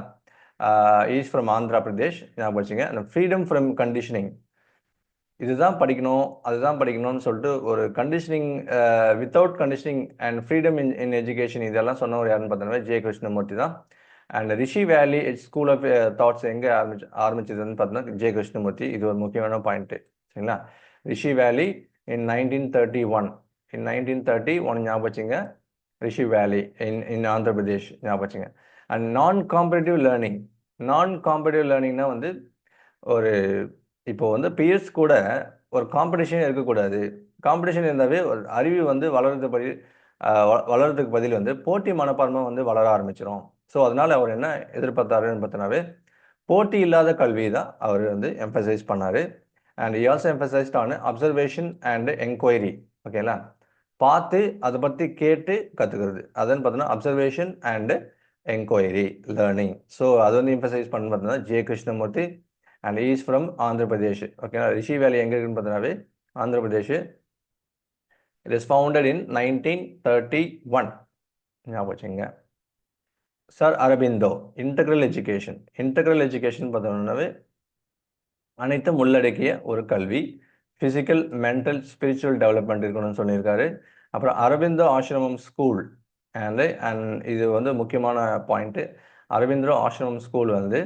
இஸ் ஃப்ரம் ஆந்திரா பிரதேஷ், ஞாபகம் வச்சுங்க. அந்த ஃப்ரீடம் ஃப்ரம் கண்டிஷனிங், இதுதான் படிக்கணும் அதுதான் படிக்கணும்னு சொல்லிட்டு ஒரு conditioning, without conditioning and freedom in education, இதெல்லாம் சொன்னவர் யாருன்னு பார்த்தோன்னா ஜே கிருஷ்ணமூர்த்தி தான். அண்ட் ரிஷி வேலி ஸ்கூல் ஆஃப் தாட்ஸ் எங்கே ஆரம்பிச்சதுன்னு பார்த்தோன்னா ஜே கிருஷ்ணமூர்த்தி. இது ஒரு முக்கியமான பாயிண்ட்டு. சரிங்களா? ரிஷி வேலி இன் 1931. இன் 1931 ஞாபகம் வச்சுங்க. ரிஷி வேலி இன் ஆந்திர பிரதேஷ், ஞாபகம் வச்சுங்க. அண்ட் நான் காம்படிட்டிவ் லேர்னிங்னா வந்து ஒரு இப்போ வந்து பியர்ஸ் கூட ஒரு காம்படிஷன் இருக்கக்கூடாது. காம்படிஷன் இருந்தாவே ஒரு அறிவு வந்து வளர்றதுக்கு பதில் வந்து போட்டி மனப்பான்மை வந்து வளர ஆரம்பிச்சிடும். ஸோ அதனால அவர் என்ன எதிர்பார்த்தாருன்னு பார்த்தோன்னாவே போட்டி இல்லாத கல்வி தான் அவர் வந்து எம்பசைஸ் பண்ணார். And he also emphasized on observation and enquiry. ஓகேங்களா? பார்த்து அதை பற்றி கேட்டு கற்றுக்கிறது, அதுன்னு பார்த்தோன்னா observation and enquiry learning. So அது வந்து எம்பசைஸ் பண்ணு பார்த்தோன்னா J Krishnamurti and is from Andhra Pradesh. ஓகேங்களா? ரிஷி வேலி எங்கே இருக்குன்னு பார்த்தோன்னாவே Andhra Pradesh. It is founded in 1931, ஞாபகம் வச்சுங்க. சார் அரபிந்தோ இன்டெக்ரல் எஜுகேஷன் பார்த்தோம்னாவே அனைத்தும் உள்ளடக்கிய ஒரு கல்வி, ஃபிசிக்கல், மென்டல், ஸ்பிரிச்சுவல் டெவலப்மெண்ட் இருக்கணும்னு சொல்லியிருக்காரு. அப்புறம் அரவிந்தோ ஆசிரமம் ஸ்கூல் அண்ட் இது வந்து முக்கியமான பாயிண்ட்டு. அரவிந்தோ ஆசிரமம் ஸ்கூல் வந்து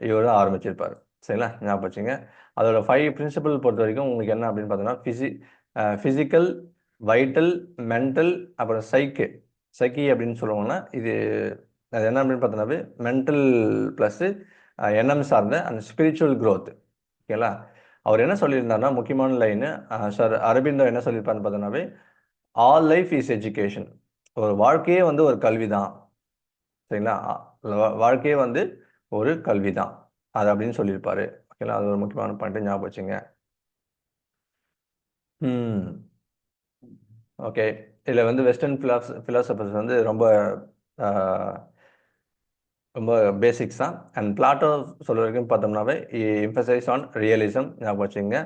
இவர் தான் ஆரம்பிச்சிருப்பார். சரிங்களா? ஞாபகம் வச்சுங்க. அதோட 5 பிரின்சிபல் பொறுத்த வரைக்கும் உங்களுக்கு என்ன அப்படின்னு பார்த்தோன்னா ஃபிசிக்கல், வைட்டல், மென்டல், அப்புறம் சைக்கி அப்படின்னு சொல்லுவாங்கன்னா இது அது என்ன அப்படின்னு பார்த்தோன்னாவே மென்டல் ப்ளஸ்ஸு எண்ணம் சார்ந்த அந்த ஸ்பிரிச்சுவல் க்ரோத். ஓகேங்களா? அவர் என்ன சொல்லியிருந்தாருன்னா முக்கியமான லைனு, சார் அரபிந்தோ என்ன சொல்லியிருப்பாருன்னு பார்த்தோன்னாவே ஆல் லைஃப் இஸ் எஜுகேஷன். ஒரு வாழ்க்கையே வந்து ஒரு கல்வி தான். சரிங்களா? வாழ்க்கையே வந்து ஒரு கல்வி தான் அது அப்படின்னு சொல்லியிருப்பாரு. ஓகேங்களா? அது ஒரு முக்கியமான பாயிண்ட்டு, ஞாபகம் வச்சுங்க. ஓகே, இதில் வந்து வெஸ்டர்ன் ஃபிலாசபர்ஸ் வந்து ரொம்ப ரொம்ப பேசிக்ஸ் தான். அண்ட் பிளாட்டோ சொல்கிற வரைக்கும் பார்த்தோம்னாவே எம்பசைஸ் ஆன் ரியலிசம், ஞாபகம் வச்சுங்க.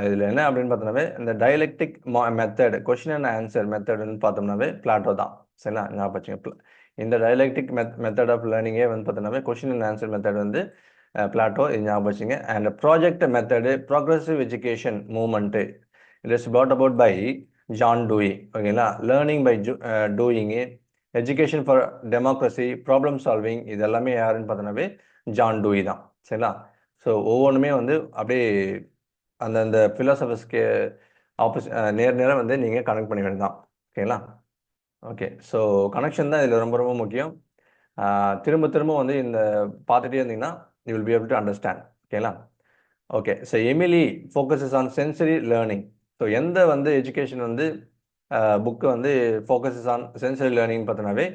இதில் என்ன அப்படின்னு பார்த்தோம்னாவே இந்த dialectic method, question and answer மெத்தடுன்னு பார்த்தோம்னாவே பிளாட்டோ தான். சரிங்களா? ஞாபகம் வச்சுங்க. இந்த டயலெக்டிக் மெத்தட் ஆஃப் லேர்னிங்கே வந்து பார்த்தோம்னாவே கொஷின் அண்ட் ஆன்சர் மெத்தட் வந்து பிளாட்டோ, இது ஞாபகம் வச்சுங்க. And project method, progressive education movement, it is brought about by John Dewey. ஓகேங்களா? Learning by doing, education for democracy, problem solving, இது எல்லாமே யாருன்னு பார்த்தோன்னாவே ஜான் டூயி தான். சரிங்களா? ஸோ ஒவ்வொன்றுமே வந்து அப்படியே அந்தந்த ஃபிலாசபர்ஸ்க்கு நேராக வந்து நீங்கள் கனெக்ட் பண்ண வேண்டியதான். ஓகேங்களா? ஓகே, ஸோ கனெக்ஷன் தான் இதில் ரொம்ப ரொம்ப முக்கியம். திரும்ப திரும்ப வந்து இந்த பார்த்துட்டே இருந்தீங்கன்னா you will be able to understand. ஓகேங்களா? Okay, so Emile focuses on sensory learning. So எந்த வந்து எஜுகேஷன் வந்து புக்கு வந்து ஃபோக்கஸஸ் ஆன் சென்சரி லேர்னிங் பார்த்தோன்னாவே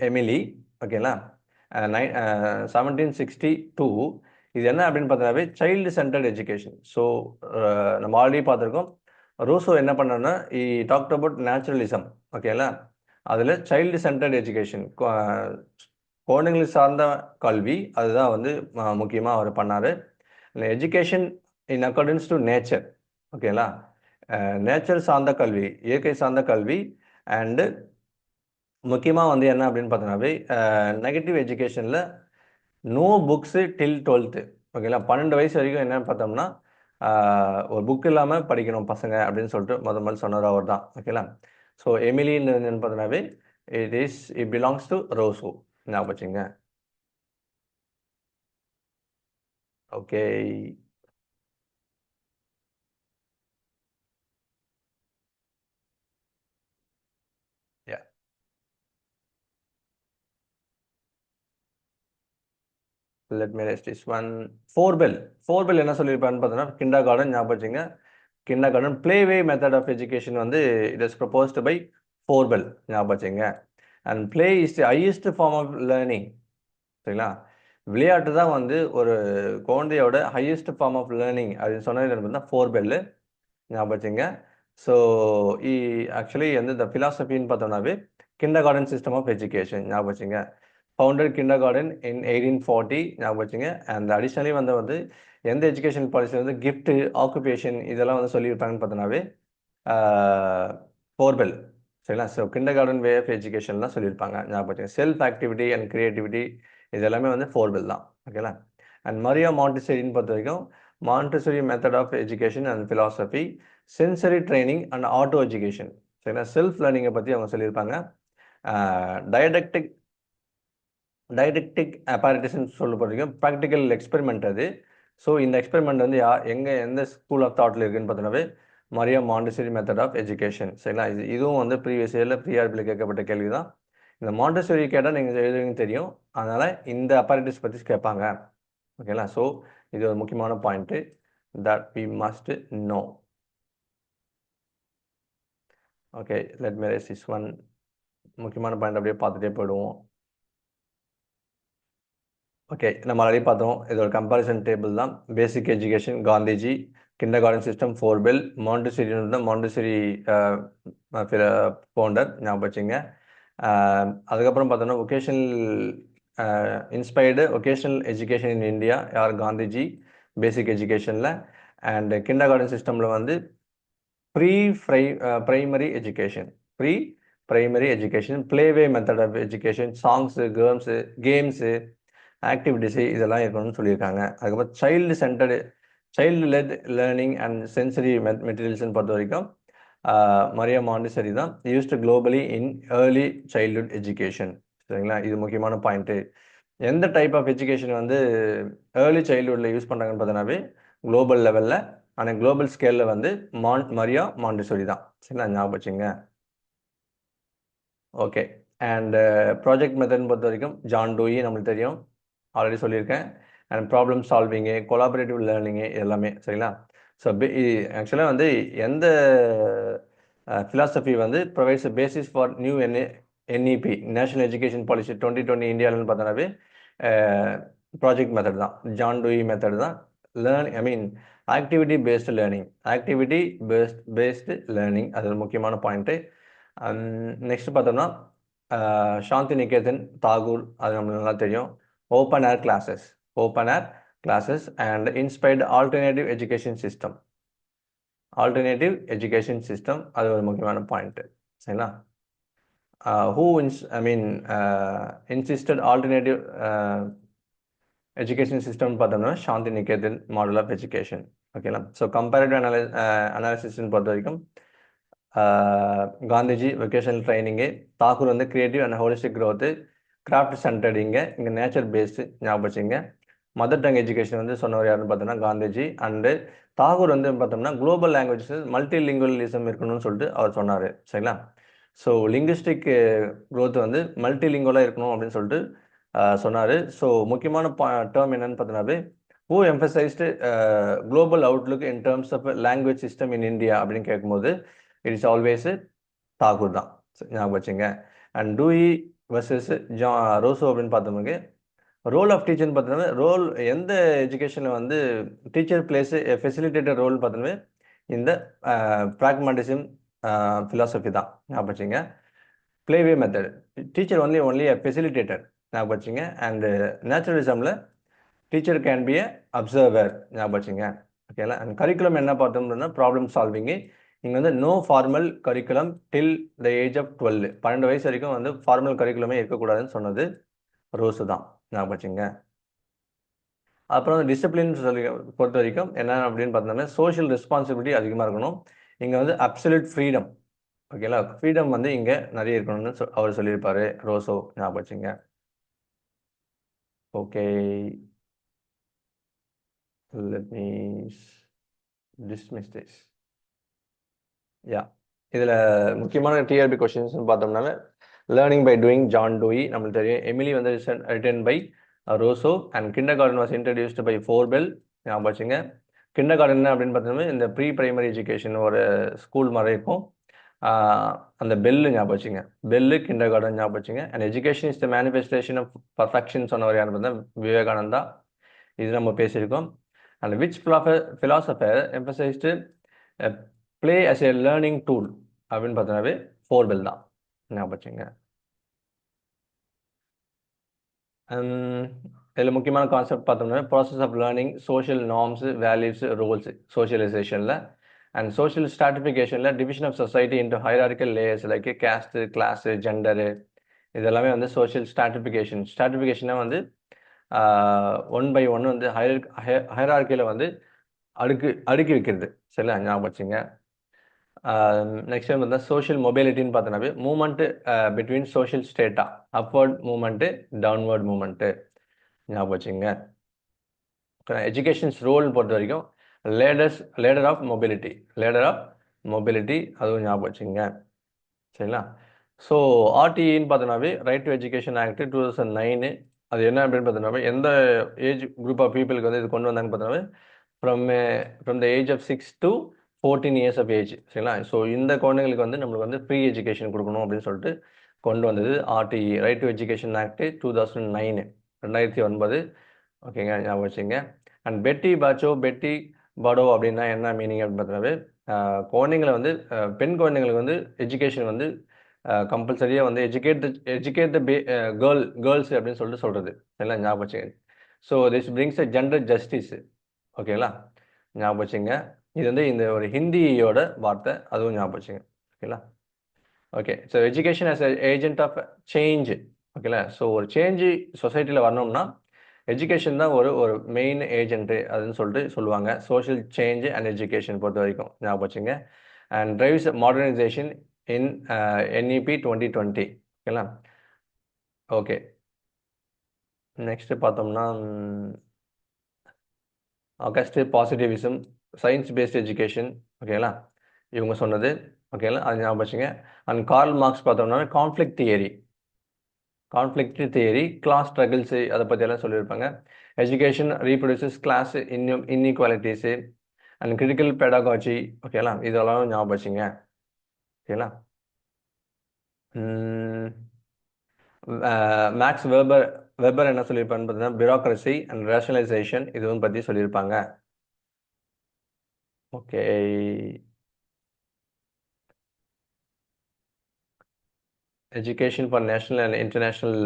எமிலி. ஓகேங்களா? 1762. இது என்ன அப்படின்னு பார்த்தோன்னாவே சைல்டு சென்டர்ட் எஜுகேஷன். ஸோ நம்ம ஆல்ரெடி பார்த்துருக்கோம். ரூசோ என்ன பண்ணாருன்னா டாக்ட் அபவுட் நேச்சுரலிசம். ஓகேங்களா? அதில் சைல்டு சென்டர்ட் எஜுகேஷன், குழந்தைங்களை சார்ந்த கல்வி, அதுதான் வந்து முக்கியமாக அவர் பண்ணார். Education in accordance to nature. ஓகேங்களா? நேச்சர் சார்ந்த கல்வி, இயற்கை சார்ந்த கல்வி. அண்டு முக்கியமாக வந்து என்ன அப்படின்னு பார்த்தோன்னாவே நெகட்டிவ் எஜுகேஷனில் நோ புக்ஸு டில் 12th. ஓகேங்களா? 12 வயசு வரைக்கும் என்னன்னு பார்த்தோம்னா ஒரு புக் இல்லாமல் படிக்கணும் பசங்க அப்படின்னு சொல்லிட்டு முதல் சொன்னவர் அவர் தான். ஓகேங்களா? ஸோ எமிலின்னு பார்த்தோன்னாவே இட் பிலாங்ஸ் டு ரோசோ. ஞாபகம் வச்சுங்க. Okay. Yeah. Let me rest this one. Froebel. Froebel என்ன சொல்லியிருப்பாருன்னு பார்த்தீங்கன்னா, கிண்டர் கார்டன் ஞாபகம் வச்சுங்க. Kindergarten play way method of education வந்து it is proposed by Froebel ஞாபகம் வச்சுங்க. And play is the highest form of learning. சரிங்களா? விளையாட்டு தான் வந்து ஒரு குழந்தையோட ஹையஸ்ட் ஃபார்ம் ஆஃப் லேர்னிங் அப்படின்னு சொன்னது பார்த்தீங்கன்னா ஃபோர்பெல்லு ஞாபகம் வச்சுங்க. ஸோ ஆக்சுவலி வந்து இந்த ஃபிலாசபின்னு பார்த்தோம்னாவே kindergarten system of education ஞாபகம் வச்சுங்க. ஃபவுண்டட் கிண்டர் கார்டன் இன் 1840 ஞாபகம் வச்சுங்க. அண்ட் அடிஷ்னலி வந்து எந்த எஜுகேஷன் பாலிசி வந்து கிஃப்ட் ஆக்குபேஷன் இதெல்லாம் வந்து சொல்லியிருப்பாங்கன்னு பார்த்தோம்னாவே ஃபோர்பெல். சரிங்களா? So kindergarten way of எஜுகேஷன்லாம் சொல்லியிருப்பாங்க ஞாபகம் வச்சுங்க. செல்ஃப் ஆக்டிவிட்டி அண்ட் கிரியேட்டிவிட்டி இது எல்லாமே வந்து ஃபோர்பெல் தான். ஓகேங்களா? அண்ட் மரியா மாண்டிசரின்னு பொறுத்த வரைக்கும் Montessori method of education and philosophy, sensory training and auto education. சரிங்களா? செல்ஃப் லேர்னிங்கை பற்றி அவங்க சொல்லியிருப்பாங்க. டயடக்டிக் டைடக்டிக் அப்பாரட்டஸ்ன்னு சொல்ல போகிறீங்க ப்ராக்டிக்கல் எக்ஸ்பெரிமெண்ட் அது. ஸோ இந்த எக்ஸ்பெரிமெண்ட் வந்து எந்த ஸ்கூல் ஆஃப் தாட்டில் இருக்குன்னு பார்த்தோன்னாவே Maria Montessori method of education. சரிங்களா? இதுவும் வந்து ப்ரீவியஸ் இயரில் ப்ரீஆர்பியில் கேட்கப்பட்ட கேள்வி தான். இந்த மாண்டிசரி கேட்டால் நீங்கள் எழுதுவீங்கன்னு தெரியும். அதனால் இந்த அப்பாரட்டஸ் பற்றி கேட்பாங்க. ஓகேங்களா? ஸோ இது ஒரு முக்கியமான point that we must know. Okay, let me erase this one. முக்கியமான பாயிண்ட் அப்படியே பார்த்துட்டே போயிடுவோம். ஓகே, நம்ம ஆல்ரெடி பார்த்தோம். இது ஒரு கம்பேரிசன் டேபிள் தான். Basic education Gandhiji, kindergarten system Froebel, Montessori Montessori founder ஞாபகம் வச்சுங்க. அதுக்கப்புறம் பார்த்தோம்னா vocational inspired vocational education in India யார் காந்திஜி பேசிக் எஜுகேஷனில். அண்ட் கிண்டர் கார்டன் சிஸ்டமில் வந்து primary education, pre primary education, play way method of education, songs, games, activities இதெல்லாம் இருக்கணும்னு சொல்லியிருக்காங்க. அதுக்கப்புறம் child led learning and sensory மெட்டீரியல்ஸ்ன்னு பொறுத்த வரைக்கும் மரியா மாண்டிசரி தான் used globally in early childhood education. சரிங்களா? இது முக்கியமான பாயிண்ட்டு. எந்த டைப் ஆஃப் எஜுகேஷன் வந்து ஏர்லி சைல்ட்ஹுட்டில் யூஸ் பண்ணுறாங்கன்னு பார்த்தோன்னாவே குளோபல் லெவலில் ஆனால் குளோபல் ஸ்கேலில் வந்து மரியா மாண்டிசரி தான். சரிங்களா? ஞாபகம் வச்சுங்க. ஓகே. அண்ட் ப்ராஜெக்ட் மெத்தட்னு பொறுத்த வரைக்கும் ஜான் டூயி நம்மளுக்கு தெரியும், ஆல்ரெடி சொல்லியிருக்கேன். And problem solving, collaborative learning எல்லாமே. சரிங்களா? ஸோ ஆக்சுவலாக வந்து எந்த ஃபிலாசபி வந்து provides basis for new NEP national education policy 2020 இந்தியாவில்னு பார்த்தோன்னாவே ப்ராஜெக்ட் மெத்தட் தான். ஜான் டூயி மெத்தட் தான். Activity based learning, based learning அது ஒரு முக்கியமான பாயிண்ட்டு. நெக்ஸ்ட் பார்த்தோம்னா சாந்தி நிகேதன், தாகூர் அது நம்மளுக்கு நல்லா தெரியும். Open air classes and inspired alternative education system அது ஒரு முக்கியமான பாயிண்ட்டு. சரிங்களா? இன்சிஸ்டட் ஆல்டர்னேட்டிவ் எஜுகேஷன் சிஸ்டம் பார்த்தோம்னா Shanti Niketan model of education. ஓகேங்களா? ஸோ கம்பேரிட்டிவ் அனாலிசிஸ்ன்னு பொறுத்த வரைக்கும் காந்திஜி வொகேஷனல் ட்ரைனிங்கு, தாக்கூர் வந்து creative and holistic growth, craft சென்டர்டிங்க, இங்கே நேச்சர் பேஸ்டு ஞாபகம் வச்சுங்க. மதர் டங் எஜுகேஷன் வந்து சொன்னவர் யாருன்னு பார்த்தோம்னா காந்திஜி. அண்டு தாகூர் வந்து பார்த்தோம்னா குளோபல் லாங்குவேஜஸ் மல்டிலிங்குவலிசம் இருக்கணும்னு சொல்லிட்டு அவர் சொன்னார். சரிங்களா? ஸோ லிங்குவிஸ்டிக் க்ரோத் வந்து மல்டிலிங்குவலாக இருக்கணும் அப்படின்னு சொல்லிட்டு சொன்னார். ஸோ முக்கியமான டேர்ம் என்னன்னு பார்த்தோன்னாவே who emphasized global outlook in terms of language system in India அப்படின்னு கேட்கும்போது இட் இஸ் ஆல்வேஸ் தாகூர் தான். ஞாபகம் வச்சுங்க. அண்ட் டூயி வர்சஸ் ரோசோ அப்படின்னு பார்த்தோம்னா ரோல் ஆஃப் டீச்சர்னு பார்த்தோம்னா எந்த எஜுகேஷனில் வந்து டீச்சர் பிளேஸ் ஃபெசிலிட்டேட்டர் ரோல் பார்த்தோம்னா இந்த ப்ராக்மேட்டிசம் ஃபிலாசபி தான். ஞாபகம் வச்சுங்க. Play way method teacher only facilitator ஞாபகம் வச்சுங்க. அண்டு நேச்சுரலிசமில் டீச்சர் கேன் பி அப்சர்வர் ஞாபகம் வச்சுங்க. ஓகேங்களா? அண்ட் கரிக்குலம் என்ன பார்த்தோம்னா ப்ராப்ளம் சால்விங்கு. இங்கே வந்து no formal curriculum till the age of 12. 12 வயசு வரைக்கும் வந்து ஃபார்மல் கரிக்குலமே இருக்கக்கூடாதுன்னு சொன்னது ரோஸு தான். ஞாபகம் வச்சுங்க. அப்புறம் வந்து டிசிப்ளின் பொறுத்த வரைக்கும் என்ன அப்படின்னு பார்த்தோம்னா சோஷியல் ரெஸ்பான்சிபிலிட்டி அதிகமாக இருக்கணும். இங்கே வந்து அப்சல்யூட் ஃப்ரீடம். ஓகேங்களா? ஃப்ரீடம் வந்து இங்கே நிறைய இருக்கணும்னு அவர் சொல்லியிருப்பாரு ரோசோ. ஞாபகம் வச்சுங்க. Okay, let me dismiss this. Yeah. இதில் முக்கியமான டிஆர்பி கொஷின்ஸ் பார்த்தோம்னா learning by doing John Dewey நம்மளுக்கு தெரியும். எமிலி வந்து written by Rousseau and kindergarten was introduced by Froebel. ஞாபகம் வச்சுங்க. கிண்டர் கார்டன் அப்படின்னு பார்த்தோம்னா இந்த ப்ரீ பிரைமரி எஜுகேஷன் ஒரு ஸ்கூல் மாதிரி இருக்கும். அந்த பெல்லு ஞாபகம் வச்சுங்க. பெல்லு கிண்டர் கார்டன் ஞாபகம் வச்சுங்க. And education is the manifestation of perfection சொன்னவர் யார் பார்த்தா விவேகானந்தா. இது நம்ம பேசியிருக்கோம். And which philosopher emphasized play as a learning tool அப்படின்னு பார்த்தோன்னாவே ஃபோர்பெல் தான் ஞாபகம் வச்சுங்க. இதில் முக்கியமான கான்செப்ட் பார்த்தோம்னா process of learning, social norms, values, roles, சோஷியலைசேஷனில் அண்ட் சோஷியல் ஸ்ட்ராட்டிஃபிகேஷனில் division of society into hierarchical layers like caste, class, gender, இதெல்லாமே வந்து சோஷியல் ஸ்ட்ராட்டிஃபிகேஷன். ஸ்ட்ராட்டிஃபிகேஷனாக வந்து 1 by 1 வந்து ஹைரார்க்கியில் வந்து அடுக்கி வைக்கிறது. சரிங்களா, ஞாபகம் வச்சுங்க. நெக்ஸ்ட் டைம் வந்து சோஷியல் மொபைலிட்டின்னு பார்த்தோன்னாவே movement between social strata, upward movement, downward movement ஞாபகம் வச்சுங்க. எஜுகேஷன்ஸ் ரோல் பொறுத்த வரைக்கும் லேடர் ஆஃப் மொபிலிட்டி அதுவும் ஞாபகம் வச்சுங்க. சரிங்களா. ஸோ ஆர்டிஇன்னு பார்த்தோன்னாவே ரைட் டு எஜுகேஷன் ஆக்ட் 2009. அது என்ன அப்படின்னு பார்த்தோன்னாவே எந்த ஏஜ் குரூப் ஆஃப் பீப்புளுக்கு வந்து இது கொண்டு வந்தாங்கன்னு பார்த்தோன்னாவே from the age of 6 to 14 years of age. சரிங்களா. ஸோ இந்த குழந்தைங்களுக்கு வந்து நம்மளுக்கு வந்து ஃப்ரீ எஜுகேஷன் கொடுக்கணும் அப்படின்னு சொல்லிட்டு கொண்டு வந்தது RTE, right to education act 2009, 2009. ஓகேங்க, ஞாபகம் வச்சுங்க. அண்ட் பெட்டி பாடோ அப்படின்னா என்ன மீனிங் அப்படின்னு பார்த்தோன்னாவே குழந்தைங்களை வந்து பெண் குழந்தைங்களுக்கு வந்து எஜுகேஷன் வந்து கம்பல்சரியாக வந்து எஜுகேட் த கேர்ள்ஸ் அப்படின்னு சொல்லிட்டு சொல்கிறது. எல்லாம் ஞாபகம் வச்சுங்க. So this brings a gender justice. ஓகேங்களா, ஞாபகம் வச்சுங்க. இது வந்து இந்த ஒரு ஹிந்தியோட வார்த்தை, அதுவும் ஞாபகம் வச்சுங்க. ஓகேங்களா. Okay, so education as agent of change. ஓகேங்களா. ஸோ ஒரு சேஞ்சு சொசைட்டியில் வரணும்னா எஜுகேஷன் தான் ஒரு மெயின் ஏஜென்ட்டு அதுன்னு சொல்லிட்டு சொல்லுவாங்க. சோஷியல் சேஞ்ச் அண்ட் எஜுகேஷன் பொறுத்த வரைக்கும் ஞாபகம் வச்சுங்க. And drives modernization in NEP 2020. ஓகேங்களா. ஓகே, நெக்ஸ்ட் பார்த்தோம்னா Auguste positivism, science based education. ஓகேங்களா, இவங்க சொன்னது. ஓகேங்களா, அது ஞாபகம் வச்சுங்க. அண்ட் கார்ல் மார்க்ஸ் பார்த்தோம்னா கான்ஃப்ளிக்ட் தியரி, கிளாஸ் ஸ்ட்ரகிள்ஸு, அதை பற்றியெல்லாம் சொல்லியிருப்பாங்க. Education reproduces class inequalities and critical pedagogy. ஓகேங்களா, இதெல்லாம் ஞாபகம் வச்சுங்க. ஓகேங்களா. மேக்ஸ் வெபர் என்ன சொல்லியிருப்பான்னு பார்த்தீங்கன்னா பியூரோக்ரசி அண்ட் ரேஷனலைசேஷன், இதுவும் பற்றி சொல்லியிருப்பாங்க. Okay, education for national and international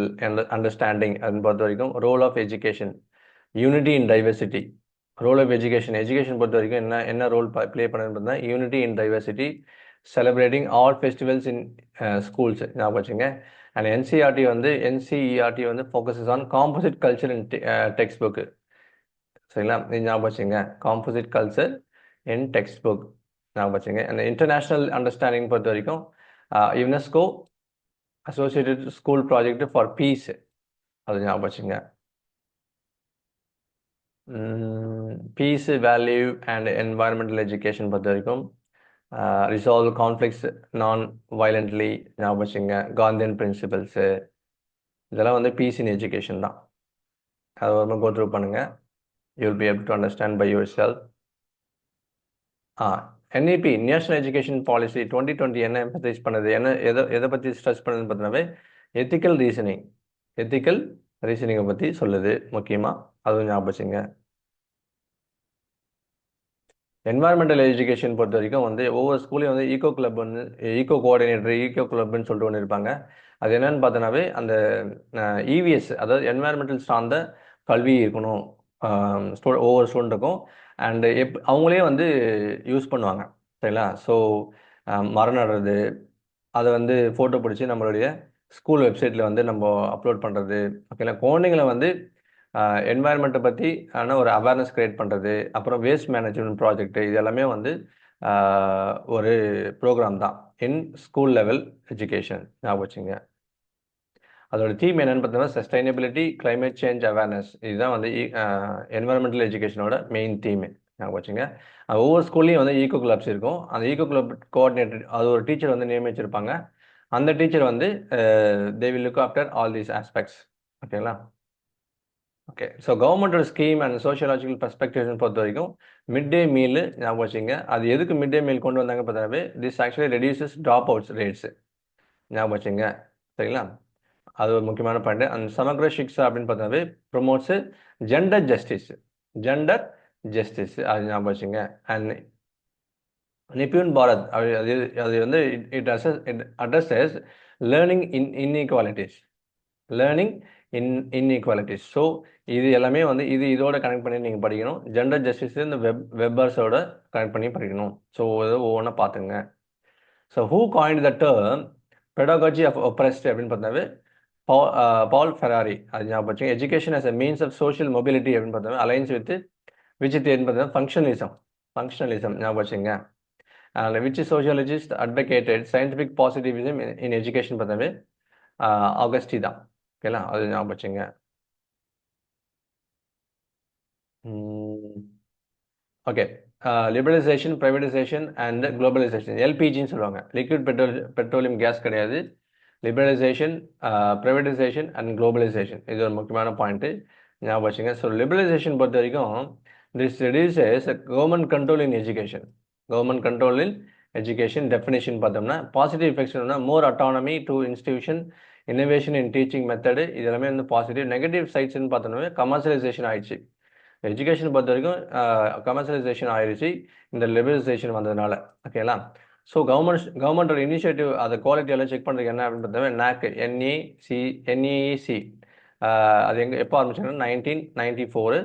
understanding அப்படின்னு பொறுத்த வரைக்கும் role of education, unity in diversity. Role of education பொறுத்த வரைக்கும் என்ன ரோல் ப்ளே பண்ணுன்னு பார்த்தா unity in diversity, celebrating all festivals in schools ஞாபகம் வச்சுங்க. அண்ட் NCERT வந்து focuses on composite culture in text book. சரிங்களா, இது ஞாபகம் வச்சுங்க. Composite culture in text book ஞாபகம் வச்சுங்க. அந்த இன்டர்நேஷ்னல் அண்டர்ஸ்டாண்டிங் பொறுத்த வரைக்கும் UNESCO associated school project for peace, அது ஞாபகம் வச்சுங்க. Peace value and environmental education பொறுத்த வரைக்கும் ரிசால்வ் கான்ஃப்ளிக்ஸ் நான் வயலண்ட்லி ஞாபகம் வச்சுங்க. காந்தியன் பிரின்சிபல்ஸு, இதெல்லாம் வந்து பீஸ் இன் எஜுகேஷன் தான். அதை ஒரு கோ த்ரூ பண்ணுங்கள். You will be able to understand by your self. NEP national education policy 2020 என்ன எம்பசைஸ் பண்ணுது, எதை பற்றி ஸ்ட்ரெஸ் பண்ணுதுன்னு பார்த்தீங்கன்னாவே எத்திக்கல் ரீசனிங்கை பற்றி சொல்லுது முக்கியமாக, அதுவும் ஞாபகம் வச்சுங்க. என்வாயர்மெண்டல் எஜுகேஷன் பொறுத்த வரைக்கும் வந்து ஒவ்வொரு ஸ்கூலையும் வந்து ஈகோ கோஆர்டினேட்டர், ஈகோ கிளப்னு சொல்லிட்டு ஒன்று இருப்பாங்க. அது என்னன்னு பார்த்தோன்னாவே அந்த EVS, அதாவது என்வாயர்மெண்டல் சார்ந்த கல்வி இருக்கணும் ஒவ்வொரு ஸ்டூடெண்ட்டுக்கும். அண்டு அவங்களே வந்து யூஸ் பண்ணுவாங்க. சரிங்களா. ஸோ மரம் நடுறது, அதை வந்து ஃபோட்டோ பிடிச்சி நம்மளுடைய ஸ்கூல் வெப்சைட்டில் வந்து நம்ம அப்லோட் பண்ணுறது. ஓகேங்களா. குழந்தைங்களை வந்து என்வாயர்மெண்ட்டை பற்றி ஒரு அவேர்னஸ் க்ரியேட் பண்ணுறது, அப்புறம் வேஸ்ட் மேனேஜ்மெண்ட் ப்ராஜெக்ட், இது எல்லாமே வந்து ஒரு ப்ரோக்ராம் தான் இன் ஸ்கூல் லெவல் எஜுகேஷன் ஞாபகம் வச்சுங்க. அதோட தீம் என்னன்னு பார்த்தீங்கன்னா சஸ்டைனபிலிட்டி கிளைமேட் சேஞ்ச் அவேர்னஸ். இதுதான் வந்து என்வரன்மெண்டல் எஜுகேஷனோட மெயின் தீம். ஞாபகம் வச்சுங்க. ஒவ்வொரு ஸ்கூல்லையும் வந்து ஈகோ கிளப்ஸ் இருக்கும். அந்த ஈகோ கிளப் கோஆர்டினேட்டர் அது ஒரு டீச்சர் வந்து நியமிச்சிருப்பாங்க. அந்த டீச்சர் வந்து they will look after all these aspects. ஓகேங்களா? ஓகே. ஸோ கவர்மெண்டோட ஸ்கீம் அண்ட் சோஷியலாஜிக்கல் பெர்ஸ்பெக்டிவ்ஸ் பொறுத்த வரைக்கும் மிட் டே மீல் ஞாபகம் வச்சுங்க. அது எதுக்கு மிட் டே மீல் கொண்டு வந்தாங்க பார்த்தாவே this actually reduces drop outs rates. ஞாபகம் வச்சுங்க. சரிங்களா? அது ஒரு முக்கியமான பாயிண்ட். அந்த சமக்ர சிக்ஷா அப்படின்னு பார்த்தாவே promotes gender justice. Gender justice அது ஞாபகம் வச்சுங்க. அண்ட் நிபியூன் பாரத் அது அது அது வந்து it addresses learning inequalities. Learning inequalities. So இது எல்லாமே வந்து இதோட கனெக்ட் பண்ணி நீங்கள் படிக்கணும். ஜெண்டர் ஜஸ்டிஸ் இந்த வெப்பர்ஸோட கனெக்ட் பண்ணி படிக்கணும். ஸோ இது ஒவ்வொன்றா பார்த்துங்க. So who coined the term pedagogy of oppressed அப்படின்னு பார்த்தாவே பால் ஃபெராரி. அது ஞாபகம் வச்சுங்க. Education as a means of social mobility அப்படின்னு பார்த்தாவே அலைன்ஸ் வித் விச் தேர்ன்னு பார்த்தீங்கன்னா ஃபங்க்ஷனலிசம் ஞாபகம் வச்சுங்க. And which sociologist advocated scientific positivism in education பார்த்தாவே ஆகஸ்டி தான். ஓகேங்களா? அது ஞாபகம் வச்சுங்க. Okay. Liberalization privatization and globalization. எல்பிஜின்னு சொல்லுவாங்க. லிக்விட் பெட்ரோலியம் கேஸ் கிடையாது. Liberalization, privatization and globalization. இது ஒரு முக்கியமான பாயிண்ட்டு ஞாபகம் வச்சுங்க. ஸோ லிபரலைசேஷன் பொறுத்த வரைக்கும் this reduces government control in education. Government control in education definition பார்த்தோம்னா positive effects more autonomy to institution, innovation in teaching method. இது எல்லாமே வந்து பாசிட்டிவ். நெகட்டிவ் சைட்ஸ்ன்னு பார்த்தோம்னா கமர்ஷியலைசேஷன் ஆயிடுச்சு. எஜுகேஷன் பொறுத்த வரைக்கும் கமர்ஷியலைசேஷன் ஆயிடுச்சு இந்த லிபரலைசேஷன் வந்ததுனால. ஓகேங்களா? ஸோ கவர்மெண்டோட இனிஷியேட்டிவ் அதை குவாலிட்டி எல்லாம் செக் பண்ணுறதுக்கு என்ன அப்படின்னு பார்த்தா NAAC NEEC அது எப்போ ஆரம்பிச்சாங்கன்னா 1994.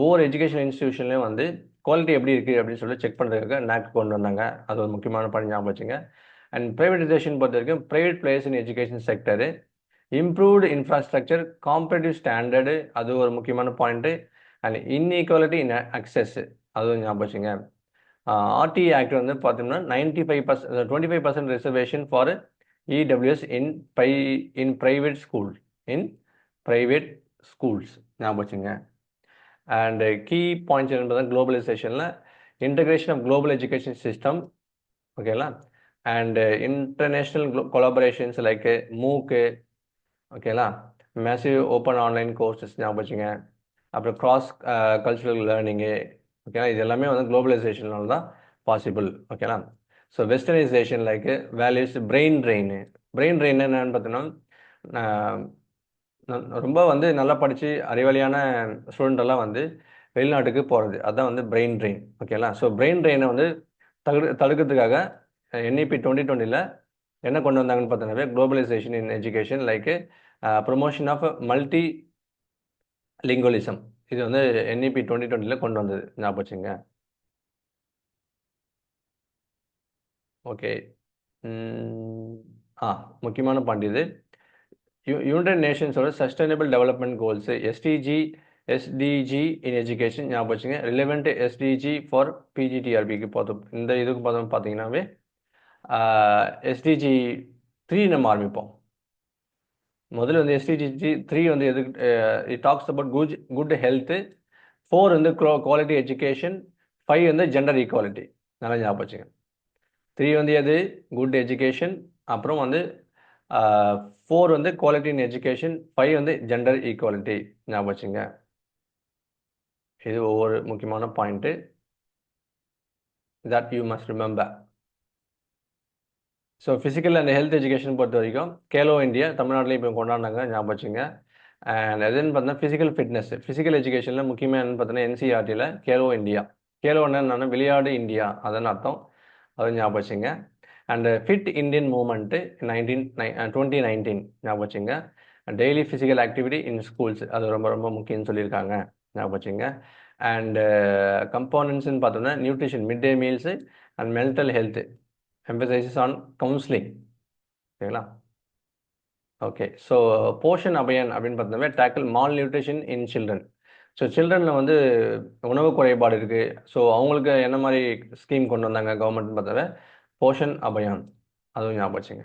ஒவ்வொரு எஜுகேஷன் இன்ஸ்டிடியூஷன்லேயும் வந்து குவாலிட்டி எப்படி இருக்குது அப்படின்னு சொல்லி செக் பண்ணுறதுக்காக NAAC கொண்டு வந்தாங்க. அது ஒரு முக்கியமான பணி ஞாபகம் வச்சுங்க. அண்ட் ப்ரைவேடைசேஷன் பொறுத்த வரைக்கும் private players in education sector, improved infrastructure, competitive standard அது ஒரு முக்கியமான point. And inequality in access அதுவும் ஞாபகம் வச்சுங்க. RT ஆக்ட் வந்து பார்த்தோம்னா 95% 25% reservation for EWS in private schools ஞாபகம் வச்சுங்க. அண்ட் கீ பாயிண்ட்ஸ் என்ன பார்த்தா குளோபலைசேஷனில் integration of global education system. ஓகேங்களா? And international collaborations like MOOC. ஓகேங்களா? மேசிவ் ஓப்பன் ஆன்லைன் கோர்சஸ் ஞாபகம் வச்சுங்க. அப்புறம் கிராஸ் கல்ச்சுரல் லேர்னிங்கு. ஓகேங்களா? இது எல்லாமே வந்து குளோபலைசேஷனால தான் பாசிபிள். ஓகேங்களா? So westernisation like values brain train. Brain train என்னன்னு பார்த்தோன்னா ரொம்ப வந்து நல்லா படித்து அறிவாளியான ஸ்டூடெண்ட் எல்லாம் வந்து வெளிநாட்டுக்கு போகிறது, அதுதான் வந்து பிரெயின் ட்ரெயின். ஓகேங்களா? ஸோ பிரெயின் ட்ரெயினை வந்து தடுக்கிறதுக்காக NEP 2020 என்ன கொண்டு வந்தாங்கன்னு பார்த்தோன்னாவே globalization in education like promotion of multilingualism. இது வந்து NEP 2020 கொண்டு வந்தது ஞாபகம் வச்சுங்க. ஓகே. முக்கியமான பாயிண்ட் இது. யுனைடெட் நேஷன்ஸோட sustainable development goals SDG in education ஞாபகம் வச்சுங்க. ரிலவெண்ட் SDG ஃபார் PGTRBக்கு பார்த்தோம். இந்த இதுக்கு பார்த்தீங்கன்னாவே SDG 3 நம்ம ஆரம்பிப்போம். முதல்ல வந்து SDG 3 வந்து எதுக்கு it talks about good health. 4 வந்து குவாலிட்டி எஜுகேஷன். 5 வந்து ஜெண்டர் ஈக்குவாலிட்டி. நல்லா ஞாபகம் வச்சுங்க. 3 வந்து எது குட் எஜுகேஷன், அப்புறம் வந்து 4 வந்து குவாலிட்டி இன் எஜுகேஷன், 5 வந்து ஜெண்டர் ஈக்குவாலிட்டி ஞாபகம் வச்சுங்க. இது ஒவ்வொரு முக்கியமான point that you must remember. So physical and health education பொறுத்த வரைக்கும் கேலோ இந்தியா தமிழ்நாட்டிலையும் இப்போ கொண்டாடினாங்க ஞாபகம் வச்சுங்க. அண்ட் எதுன்னு பார்த்தீங்கன்னா ஃபிசிக்கல் ஃபிட்னஸ். ஃபிசிக்கல் எஜுகேஷனில் முக்கியமாக என்னன்னு பார்த்தீங்கன்னா NCERTயில் கேலோ இந்தியா. கேலோ என்னன்னா விளையாடு இந்தியா அதன் அர்த்தம். அது ஞாபகம் வச்சுங்க. அண்ட் ஃபிட் இந்தியன் மூமெண்ட்டு 2019 ஞாபகம் வச்சுங்க. Daily physical activity in schools அது ரொம்ப ரொம்ப முக்கியம்னு சொல்லியிருக்காங்க ஞாபகம் வச்சுங்க. அண்டு கம்போனன்ட்ஸ்ன்னு பார்த்தோம்னா nutrition, mid day meals and mental health, emphasizes on counselling. ஓகேங்களா? ஓகே. ஸோ போஷன் அபயன் அப்படின்னு பார்த்தோம்னா tackle malnutrition in children. ஸோ சில்ட்ரனில் வந்து உணவு குறைபாடு இருக்குது. ஸோ அவங்களுக்கு என்ன மாதிரி ஸ்கீம் கொண்டு வந்தாங்க கவர்மெண்ட்னு பார்த்தாவே போஷன் அபயான் அதுவும் ஞாபகம் வச்சுங்க.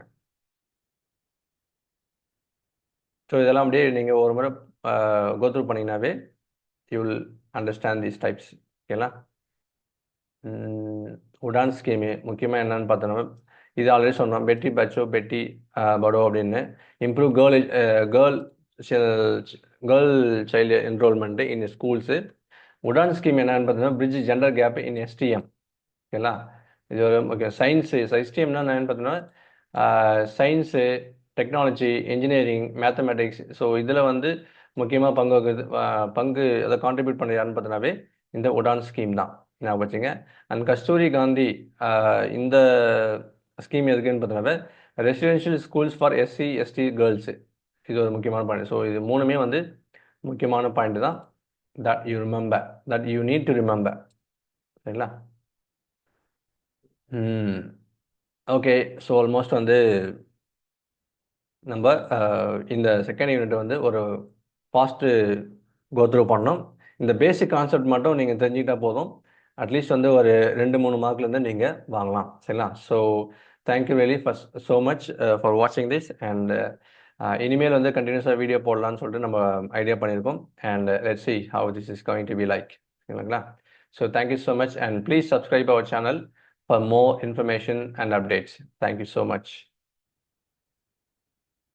ஸோ இதெல்லாம் அப்படியே நீங்கள் ஒரு முறை கோத்ரூ பண்ணிங்கனாவே you will understand these types. ஓகேங்களா? உடான் ஸ்கீமு முக்கியமாக என்னன்னு பார்த்தோன்னா, இது ஆல்ரெடி சொன்னோம், பெட்டி பச்சோ பெட்டி படோ அப்படின்னு. Improve girl girl child enrolment in schools. Udaan scheme என்னன்னு பார்த்தீங்கன்னா, bridge gender gap in STEM. ஓகேங்களா? இது ஒரு ஓகே. சயின்ஸு எஸ்டிஎம்னா என்னன்னு பார்த்தீங்கன்னா, science, technology, engineering, mathematics. So இதில் வந்து முக்கியமாக பங்கு அதை கான்ட்ரிபியூட் பண்ண யாருன்னு பார்த்தீங்கன்னாவே இந்த உடான் ஸ்கீம் தான். ஞாபகம் வச்சுங்க. அண்ட் கஸ்தூரி காந்தி இந்த ஸ்கீம் எதுக்குன்னு பார்த்தீங்கன்னா, residential schools for SC ST girls. இது ஒரு முக்கியமான பாயிண்ட். ஸோ இது மூணுமே வந்து முக்கியமான பாயிண்ட் தான். That you need to remember. சரிங்களா? ஓகே. ஸோ ஆல்மோஸ்ட் வந்து நம்ம இந்த செகண்ட் யூனிட் வந்து ஒரு ஃபாஸ்ட்டு கோத்ரூ பண்ணோம். இந்த பேசிக் கான்செப்ட் மட்டும் நீங்கள் தெரிஞ்சுக்கிட்டா போதும். அட்லீஸ்ட் வந்து ஒரு 2-3 மார்க்லேருந்து நீங்கள் வாங்கலாம். சரிங்களா? So thank you really first so much for வாட்சிங் திஸ். அண்ட் இனிமேல் வந்து கண்டினியூஸாக வீடியோ போடலான்னு சொல்லிட்டு நம்ம ஐடியா பண்ணியிருக்கோம். And let's see how this is going to be like. சரிங்களா? So thank you so much and please subscribe our channel for more information and updates. Thank you so much.